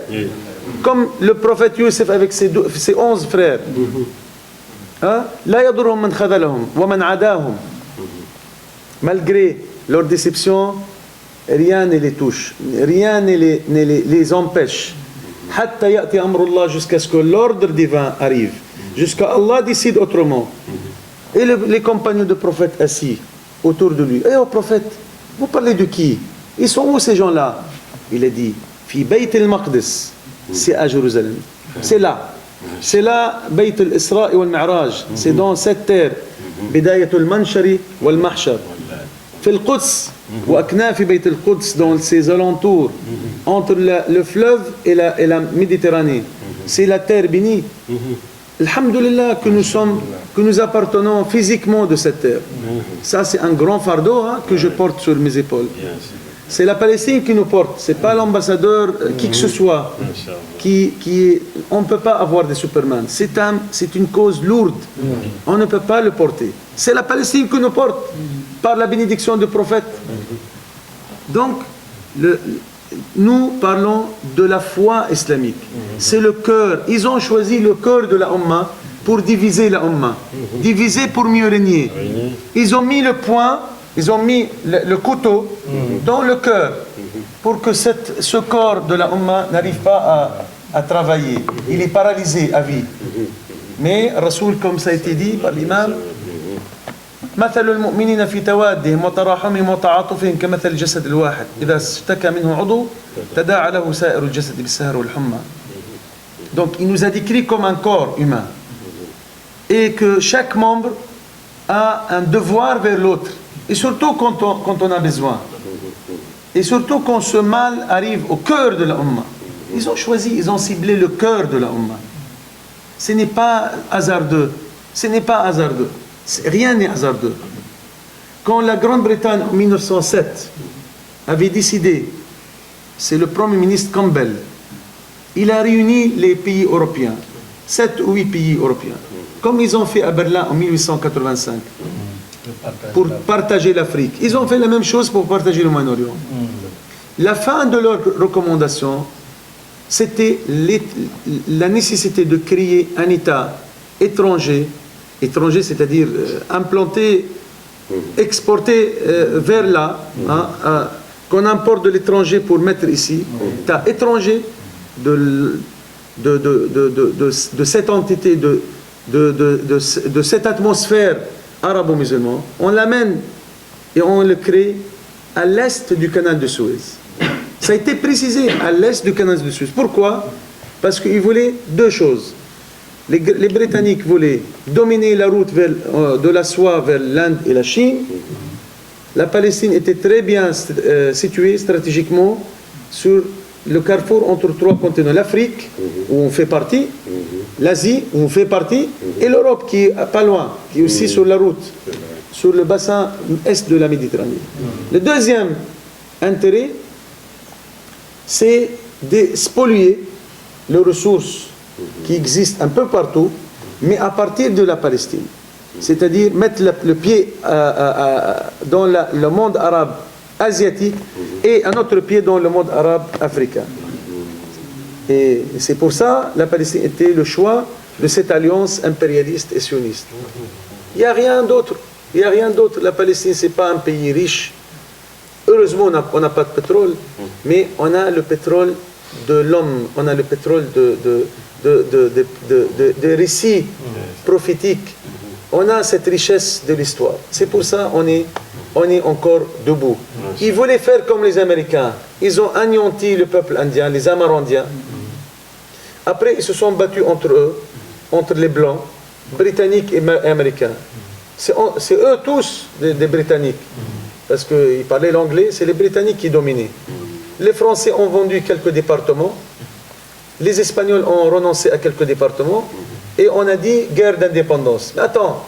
Comme le prophète Youssef avec ses 11 frères. La yadurruhum man khadalahum wa man adahum. Malgré leur déception, rien ne les touche, rien ne les empêche. Hatta ya'ti amrullah, jusqu'à ce que l'ordre divin arrive, jusqu'à Allah décide autrement. Et les compagnons du prophète assis autour de lui. Eh, oh prophète, vous parlez de qui? Ils sont où ces gens-là? Il a dit, fi Bayt al-Maqdis, c'est à Jérusalem. C'est là. C'est là, Bayt al-Isra wal Mi'raj. C'est dans cette terre. Bidayat al-Manshari wal Mahshar. Fi al-Quds. وأكناف بيت القدس, dans ses alentours, entre le fleuve et la Méditerranée. C'est la terre bénie. Alhamdulillah que nous appartenons physiquement de cette terre. Ça, c'est un grand fardeau que je porte sur mes épaules. C'est la Palestine qui nous porte. C'est pas l'ambassadeur, qui que ce soit. On ne peut pas avoir des Superman. C'est une cause lourde. On ne peut pas le porter. C'est la Palestine qui nous porte par la bénédiction du prophète. Donc, nous parlons de la foi islamique. C'est le cœur. Ils ont choisi le cœur de la Ummah pour diviser la Ummah. Diviser pour mieux régner. Ils ont mis le poing, ils ont mis le couteau dans le cœur pour que ce corps de la Ummah n'arrive pas à travailler. Il est paralysé à vie. Mais Rasoul, comme ça a été dit par l'imam, مثل المؤمنين في توادهم وتراحمهم وتعاطفهم كمثل الجسد الواحد إذا اشتكى منه عضو تداعى له سائر الجسد بالسهر والحمى. Donc il nous a décrit comme un corps humain et que chaque membre a un devoir vers l'autre, et surtout quand on a besoin, et surtout quand ce mal arrive au cœur de la Ummah. Ils ont choisi, ils ont ciblé le cœur de la Ummah. Ce n'est pas hasardeux, ce n'est pas hasardeux. Rien n'est hasardeux. Quand la Grande-Bretagne en 1907 avait décidé, c'est le Premier ministre Campbell, il a réuni les pays européens, 7 ou 8 pays européens, comme ils ont fait à Berlin en 1885, pour partager l'Afrique. Ils ont fait la même chose pour partager le Moyen-Orient. La fin de leur recommandation, c'était la nécessité de créer un État étranger, c'est-à-dire implanté, exporté vers là, qu'on importe de l'étranger pour mettre ici, État étranger de cette entité, de cette atmosphère arabo-musulmane, on l'amène et on le crée à l'est du canal de Suez. Ça a été précisé, à l'est du canal de Suez. Pourquoi? Parce qu'ils voulaient deux choses. Les Britanniques voulaient dominer la route de la soie vers l'Inde et la Chine. La Palestine était très bien située stratégiquement sur le carrefour entre trois continents. L'Afrique, où on fait partie, l'Asie, où on fait partie, et l'Europe, qui est pas loin, qui est aussi sur la route, sur le bassin est de la Méditerranée. Le deuxième intérêt, c'est de spolier les ressources qui existent un peu partout, mais à partir de la Palestine. C'est-à-dire mettre le pied dans le monde arabe asiatique et un autre pied dans le monde arabe africain. Et c'est pour ça que la Palestine était le choix de cette alliance impérialiste et sioniste. Il n'y a rien d'autre. Il n'y a rien d'autre. La Palestine, ce n'est pas un pays riche. Heureusement, on n'a pas de pétrole, mais on a le pétrole de l'homme, on a le pétrole de récits prophétiques. On a cette richesse de l'histoire. C'est pour ça qu'on est encore debout. Ils voulaient faire comme les Américains. Ils ont anéanti le peuple indien, les Amérindiens. Après, ils se sont battus entre eux, entre les Blancs, Britanniques et Américains. C'est eux tous des Britanniques. Parce qu'ils parlaient l'anglais, c'est les Britanniques qui dominaient. Les Français ont vendu quelques départements. Les Espagnols ont renoncé à quelques départements. Et on a dit guerre d'indépendance. Mais attends,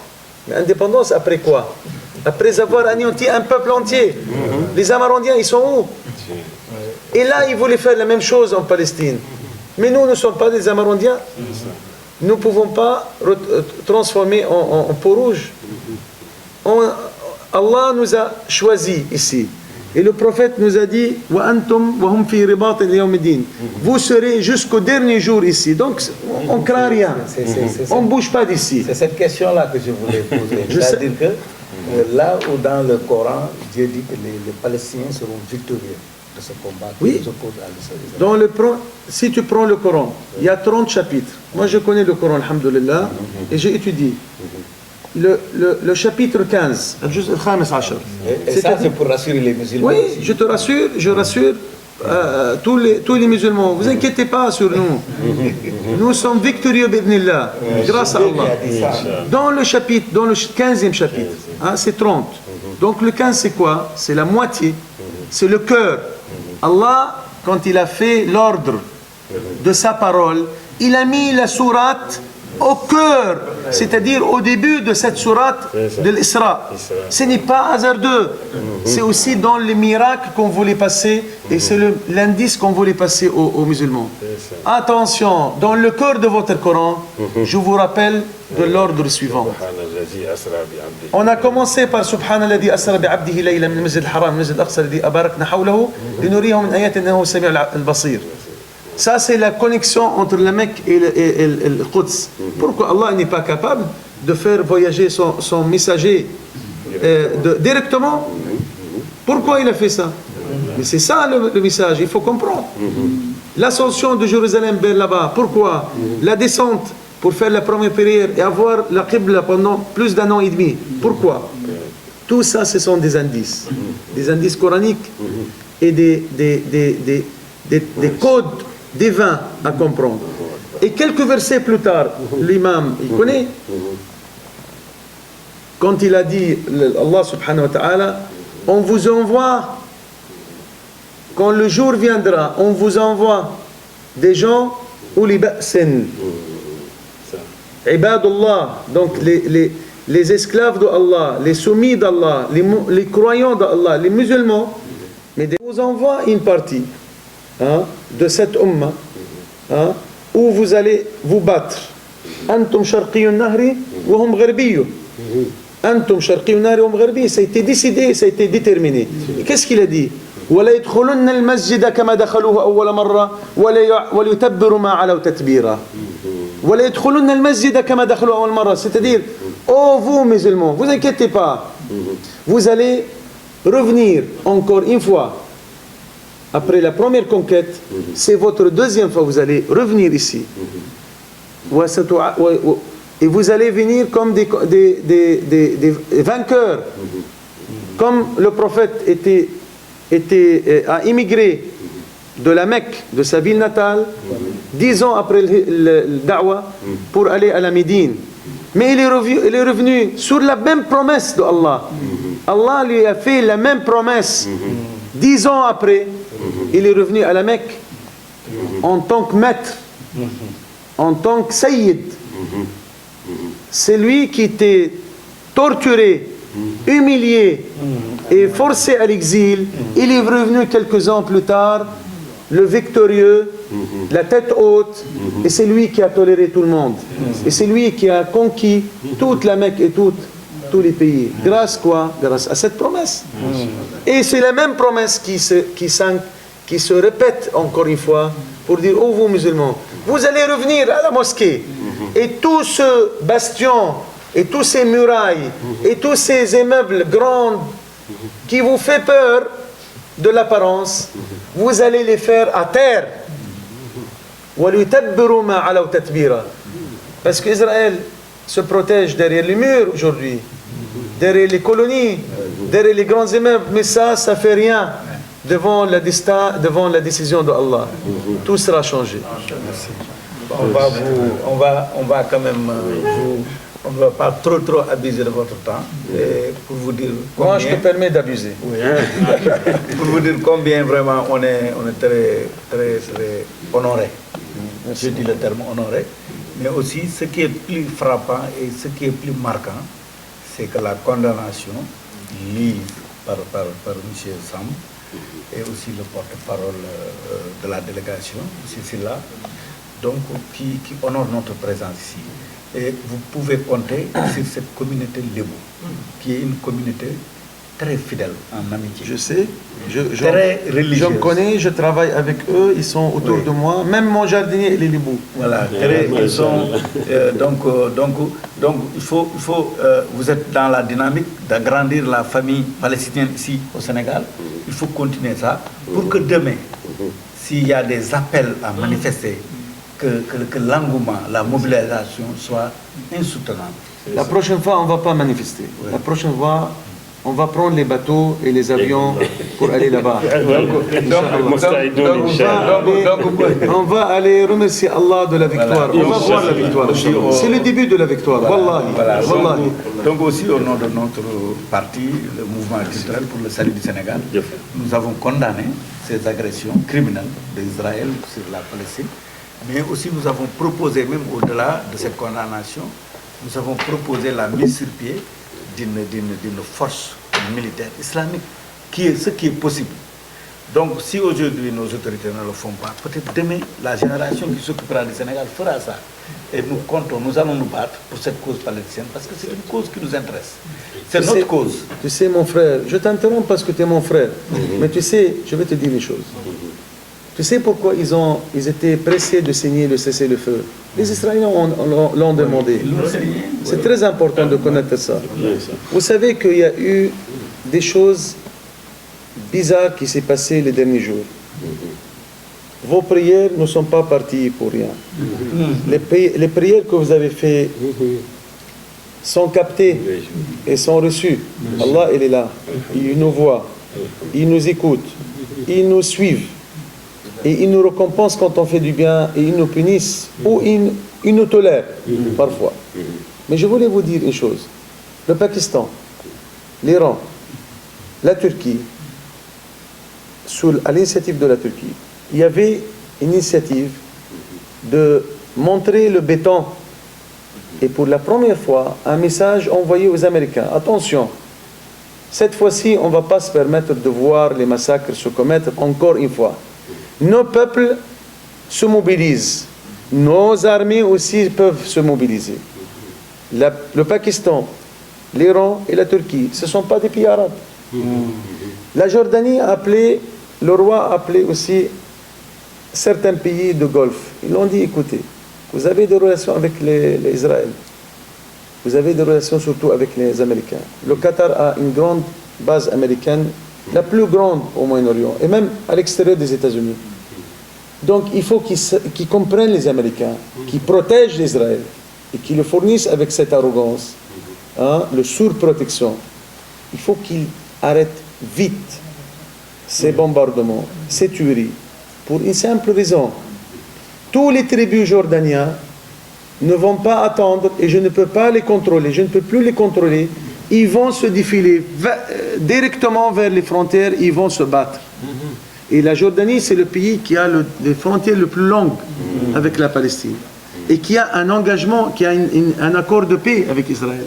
mais indépendance après quoi? Après avoir anéanti un peuple entier. Les Amérindiens, ils sont où? Et là, ils voulaient faire la même chose en Palestine. Mais nous ne sommes pas des Amérindiens. Nous ne pouvons pas transformer en peau rouge. Allah nous a choisis ici. Et le prophète nous a dit Wa antum wa hum fi ribat al-yawm-din. Vous serez jusqu'au dernier jour ici. Donc on ne craint rien. On ne bouge pas d'ici. C'est cette question-là que je voulais poser. C'est-à-dire que là où dans le Coran, Dieu dit que les Palestiniens seront victorieux de ce combat qui nous oppose à l'Israël. Si tu prends le Coran, il y a 30 chapitres. Moi je connais le Coran, alhamdoulilah, et j'ai étudié. Le chapitre 15, et ça c'est pour rassurer les musulmans. Oui, je te rassure, je rassure tous les musulmans. Ne vous inquiétez pas sur nous. Nous sommes victorieux, b'idhnillah, grâce à Allah. Dans le 15e chapitre, c'est 30. Donc le 15 c'est quoi? C'est la moitié, c'est le cœur. Allah, quand il a fait l'ordre de sa parole, il a mis la sourate au cœur, c'est-à-dire au début de cette sourate de l'Isra. Ce n'est pas hasardeux, c'est aussi dans les miracles qu'on voulait passer et c'est l'indice qu'on voulait passer aux musulmans. Attention, dans le cœur de votre Coran, je vous rappelle de l'ordre suivant. On a commencé par Subhanalladhi asra bi'abdihi laylan min al-masjid al-haram min al-masjid al-aqsa alladhi abarakna hawlahu linuriyahu min ayatina innahu sami'un al-basir. Ça, c'est la connexion entre la Mecque et le Quds. Pourquoi Allah n'est pas capable de faire voyager son messager directement? Pourquoi il a fait ça? Mais c'est ça le message, il faut comprendre. L'ascension de Jérusalem vers là-bas, pourquoi? La descente pour faire la première prière et avoir la Qibla pendant plus d'un an et demi. Pourquoi? Tout ça, ce sont des indices coraniques et des codes divins à comprendre. Et quelques versets plus tard, l'imam, il connaît, quand il a dit, Allah subhanahu wa ta'ala, on vous envoie, quand le jour viendra, on vous envoie des gens, uli ba'sin, ibadullah, donc les esclaves d'Allah, les soumis d'Allah, les croyants d'Allah, les musulmans, mais on vous envoie une partie de cette umma où vous allez vous battre. Antum sharqiyun nahri wa hum gharbiyun. Antum sharqiyun nahri wa hum gharbiyun. Ça a été décidé, ça a été déterminé. Qu'est-ce qu'il a dit? ولا يدخلن المسجد كما دخلوه أول مرة وليتبروا ما علوا تتبيرا ولا يدخلن المسجد كما دخلوه أول مرة. C'est-à-dire, oh vous musulmans, vous inquiétez pas, vous allez revenir encore une fois après la première conquête, c'est votre deuxième fois, vous allez revenir ici. Et vous allez venir comme des vainqueurs. Comme le prophète a immigré de la Mecque, de sa ville natale, 10 ans après le da'wah, pour aller à la Médine. Mais il est revenu sur la même promesse de Allah. Allah lui a fait la même promesse. 10 ans après, il est revenu à la Mecque en tant que maître, en tant que sayyid. C'est lui qui était torturé, humilié et forcé à l'exil. Il est revenu quelques ans plus tard, le victorieux, la tête haute, et c'est lui qui a toléré tout le monde. Et c'est lui qui a conquis toute la Mecque et tous les pays. Grâce quoi? Grâce à cette promesse. Et c'est la même promesse qui se répète encore une fois pour dire, oh vous musulmans, vous allez revenir à la mosquée. Et tout ce bastion, et tous ces murailles, et tous ces immeubles grands qui vous fait peur de l'apparence, vous allez les faire à terre. Parce qu'Israël se protège derrière les murs aujourd'hui, derrière les colonies, derrière les grands immeubles, mais ça fait rien devant le destin, devant la décision de Allah. Tout sera changé. On va quand même on ne va pas trop abuser de votre temps. Et pour vous dire combien, moi, je te permets d'abuser. Oui. Pour vous dire combien vraiment on est très, très, très honoré. Je dis le terme honoré. Mais aussi, ce qui est plus frappant et ce qui est plus marquant, c'est que la condamnation lise par M. Sam et aussi le porte-parole de la délégation, M. Silla, donc qui honore notre présence ici. Et vous pouvez compter sur cette communauté Lébou, qui est une communauté très fidèle en amitié. Je sais, très religieuse. Je me connais, je travaille avec eux, ils sont autour de moi. Même mon jardinier, il est Lébou. Voilà, ils sont, donc il faut vous êtes dans la dynamique d'agrandir la famille palestinienne ici au Sénégal. Il faut continuer ça pour que demain, s'il y a des appels à manifester, que l'engouement, la mobilisation soit insoutenable. La prochaine fois, on ne va pas manifester. Ouais. La prochaine fois, on va prendre les bateaux et les avions pour aller là-bas. On va aller remercier Allah de la victoire. Voilà. On va voir la victoire. C'est le début de la victoire. Voilà. Wallahi. Donc aussi au nom de notre parti, le mouvement culturel pour le salut du Sénégal, nous avons condamné ces agressions criminelles d'Israël sur la Palestine. Mais aussi nous avons proposé, même au-delà de cette condamnation, nous avons proposé la mise sur pied d'une force militaire islamique, ce qui est possible. Donc si aujourd'hui nos autorités ne le font pas, peut-être demain, la génération qui s'occupera du Sénégal fera ça. Et nous allons nous battre pour cette cause palestinienne, parce que c'est une cause qui nous intéresse. C'est notre cause. Tu sais mon frère, je t'interromps parce que tu es mon frère, mais tu sais, je vais te dire une chose. Tu sais pourquoi ils étaient pressés de signer le cessez-le-feu? Les Israéliens l'ont demandé. C'est très important de connaître ça. Vous savez qu'il y a eu des choses bizarres qui s'est passées les derniers jours. Vos prières ne sont pas parties pour rien. Les prières que vous avez faites sont captées et sont reçues. Allah, il est là. Il nous voit. Il nous écoute. Il nous suit. Et ils nous récompensent quand on fait du bien, et ils nous punissent, ou ils nous tolèrent, parfois. Mais je voulais vous dire une chose. Le Pakistan, l'Iran, la Turquie, à l'initiative de la Turquie, il y avait une initiative de montrer le béton. Et pour la première fois, un message envoyé aux Américains. Attention, cette fois-ci, on ne va pas se permettre de voir les massacres se commettre encore une fois. Nos peuples se mobilisent. Nos armées aussi peuvent se mobiliser. Le Pakistan, l'Iran et la Turquie, ce ne sont pas des pays arabes. La Jordanie a appelé le roi a appelé aussi certains pays de Golfe. Ils ont dit, écoutez, vous avez des relations avec les Israël. Vous avez des relations surtout avec les Américains. Le Qatar a une grande base américaine, la plus grande au Moyen-Orient, et même à l'extérieur des États-Unis. Donc il faut qu'ils comprennent les Américains, qu'ils protègent l'Israël, et qu'ils le fournissent avec cette arrogance, hein, le surprotection. Il faut qu'ils arrêtent vite ces bombardements, ces tueries, pour une simple raison. Tous les tribus jordaniens ne vont pas attendre, et je ne peux pas les contrôler, je ne peux plus les contrôler. Ils vont se défiler directement vers les frontières, ils vont se battre. Et la Jordanie, c'est le pays qui a les frontières les plus longues avec la Palestine, et qui a un engagement, qui a un accord de paix avec Israël.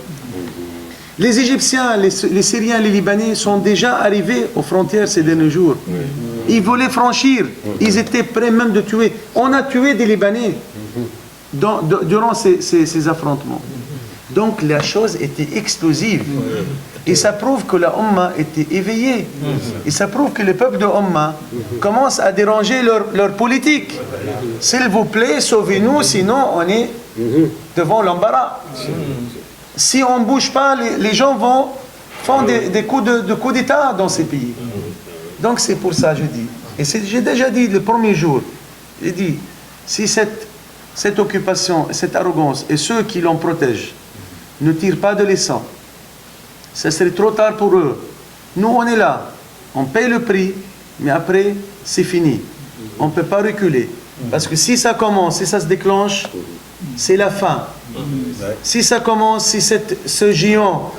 Les Égyptiens, les Syriens, les Libanais sont déjà arrivés aux frontières ces derniers jours. Ils voulaient franchir, ils étaient prêts même de tuer. On a tué des Libanais durant ces affrontements. Donc la chose était explosive. Et ça prouve que la Ummah était éveillée. Et ça prouve que le peuple de Ummah commence à déranger leur politique. S'il vous plaît, sauvez-nous, sinon on est devant l'embarras. Si on ne bouge pas, les gens font des coups d'État dans ces pays. Donc c'est pour ça que je dis. Et j'ai déjà dit le premier jour, j'ai dit, si cette occupation, cette arrogance et ceux qui l'en protègent ne tirent pas de leçons, ce serait trop tard pour eux. Nous, on est là, on paye le prix, mais après, c'est fini. On ne peut pas reculer. Parce que si ça commence, si ça se déclenche, c'est la fin. Si ça commence, si ce géant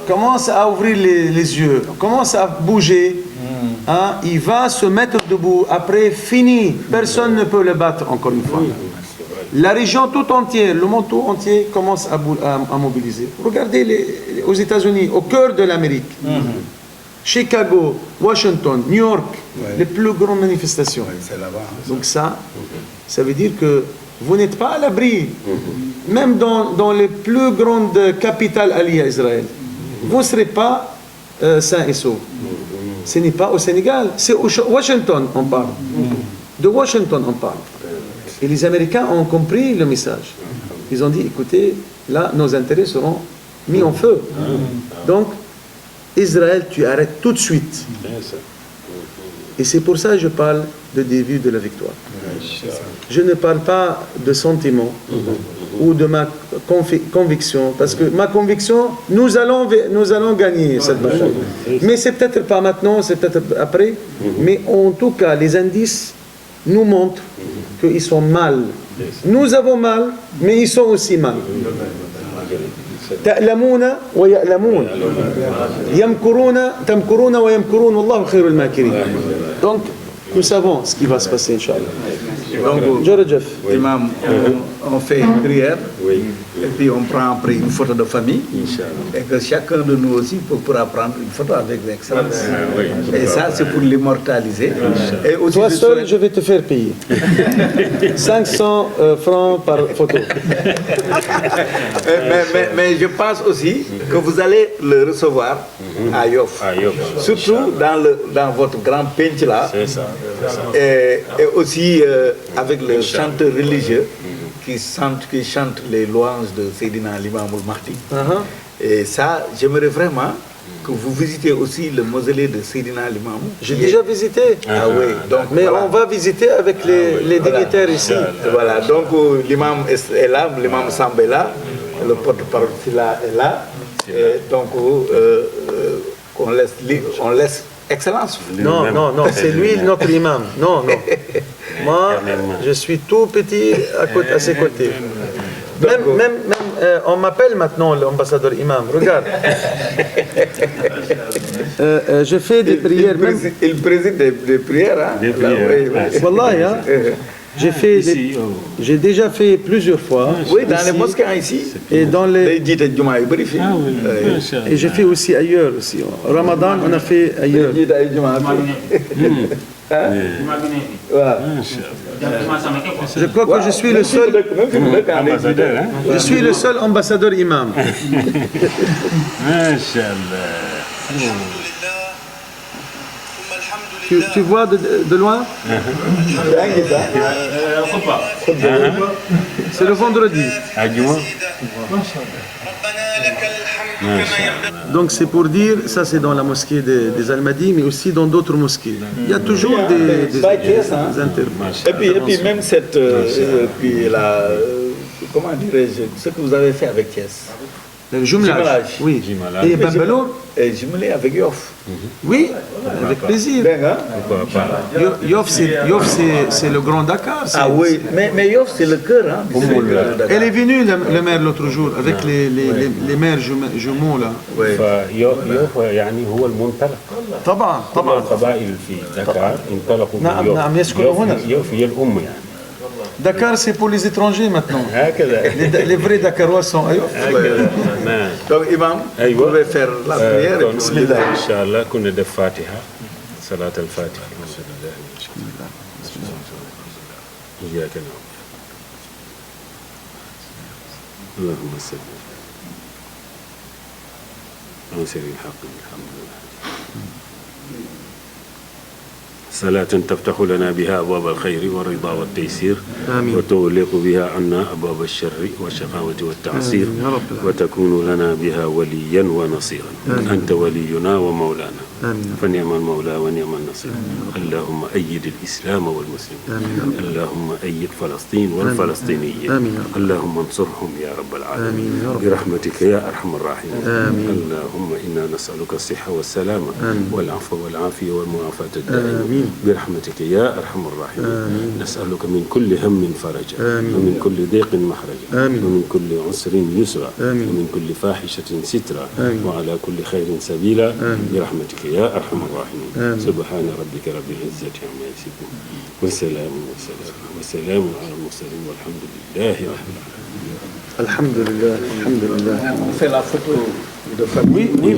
commence à ouvrir les yeux, commence à bouger, hein, il va se mettre debout. Après, fini. Personne ne peut le battre, encore une fois. La région tout entière, le monde tout entier commence à mobiliser. Regardez aux États-Unis, au cœur de l'Amérique. Chicago, Washington, New York, les plus grandes manifestations. Donc ça veut dire que vous n'êtes pas à l'abri. Même dans les plus grandes capitales alliées à Israël, vous ne serez pas sains et saufs. Ce n'est pas au Sénégal, c'est au Washington on parle. De Washington on parle. Et les Américains ont compris le message. Ils ont dit, écoutez, là, nos intérêts seront mis en feu. Donc, Israël, tu arrêtes tout de suite. Et c'est pour ça que je parle de début de la victoire. Je ne parle pas de sentiment ou de ma conviction, parce que ma conviction, nous allons gagner cette bataille. Mais c'est peut-être pas maintenant, c'est peut-être après, mais en tout cas, les indices nous montrent qu'ils sont mal. Nous avons mal, mais ils sont aussi mal. تألمون ويألمون يمكرون تمكرون ويمكرون والله خير الماكرين. Donc nous savons ce qui va se passer, Inch'Allah. Donc, Imam, on fait une prière, et puis on prend après une photo de famille, et que chacun de nous aussi pourra prendre une photo avec l'excellence. Et ça, c'est pour l'immortaliser. Et aussi, toi seul, je vais te faire payer 500 francs par photo. mais je pense aussi que vous allez le recevoir à Yoff. Surtout dans votre grand peintre là. Et aussi avec le chanteur religieux qui chante les louanges de Seydina l'imam al-Mahdi. Et ça, j'aimerais vraiment que vous visitez aussi le mausolée de Seydina l'imam. J'ai déjà visité. Ah oui, donc mais voilà. On va visiter avec les dignitaires ici. Voilà, donc l'imam est là, l'imam Samba est là, le porte-parole est là. Et donc on laisse Excellence. Non, c'est lui notre imam. Non. Moi, je suis tout petit à ses côtés. Même on m'appelle maintenant l'ambassadeur imam. Regarde. Je fais des prières. Il préside des prières. Hein? Des prières. Wallahi, hein? J'ai déjà fait plusieurs fois. Oui, dans les mosquées ici. Et dans les. Et j'ai fait aussi ailleurs aussi. Ramadan, on a fait ailleurs. Je crois que je suis le seul ambassadeur. Je suis le seul ambassadeur imam. Tu vois de loin? C'est le vendredi. Donc c'est pour dire, ça c'est dans la mosquée des Almadies, mais aussi dans d'autres mosquées. Il y a toujours des Et puis même cette, comment dirais-je, ce que vous avez fait avec Thiès. Le jumelage. Oui. Et Bambalour. Et jumelé avec Yoff. Oui, avec plaisir. Yoff, c'est le Grand Dakar. Ah oui, mais Yoff, c'est le cœur. Hein, Elle est venue, le maire, l'autre jour, avec les maires jumeaux là. يوف يعني هو المنطلق. طبعا. القبائل في دكار انطلقوا. نعم يسكنوا هنا. يوف هي الأم يعني. Dakar, c'est pour les étrangers maintenant. Les vrais Dakarois sont à Yoff. Donc, Imam, vous pouvez faire la prière. Bismillah. Inch'Allah, كنا دف فاتحة. صلاة الفاتحة. إياك نعبد. اللهم صل على سيدنا الحق الحمد لله. صلاة تفتح لنا بها أبواب الخير والرضا والتيسير وتغلق بها عنا أبواب الشر والشقاوة والتعسير وتكون لنا بها وليا ونصيرا. أنت ولينا ومولانا فنعم المولى ونعم النصير. اللهم أيد الإسلام والمسلمين. اللهم أيد فلسطين والفلسطينيين. اللهم انصرهم يا رب العالمين برحمتك يا أرحم الراحمين. اللهم إنا نسألك الصحة والسلامة والعفو والعافية والمعافاة الدائمة برحمتك يا أرحم الراحمين. نسألك من كل هم فرجا ومن كل ضيق مخرجا ومن كل عسر يسرا ومن كل فاحشة سترا وعلى كل خير سبيلا برحمتك يا أرحم الراحمين. سبحان ربك رب العزة عما يصفون وسلام على المرسلين والحمد لله رب العالمين. Alhamdulillah. On fait la photo de famille. Oui.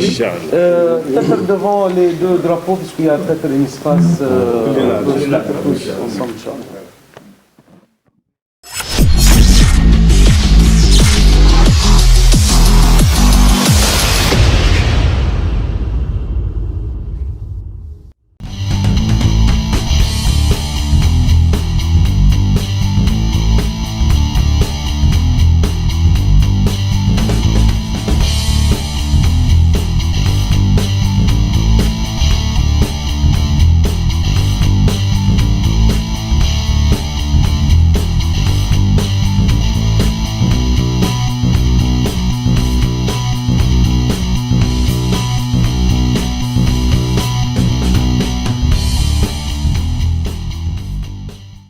Peut-être devant les deux drapeaux, puisqu'il y a peut-être un espace pour tous ensemble.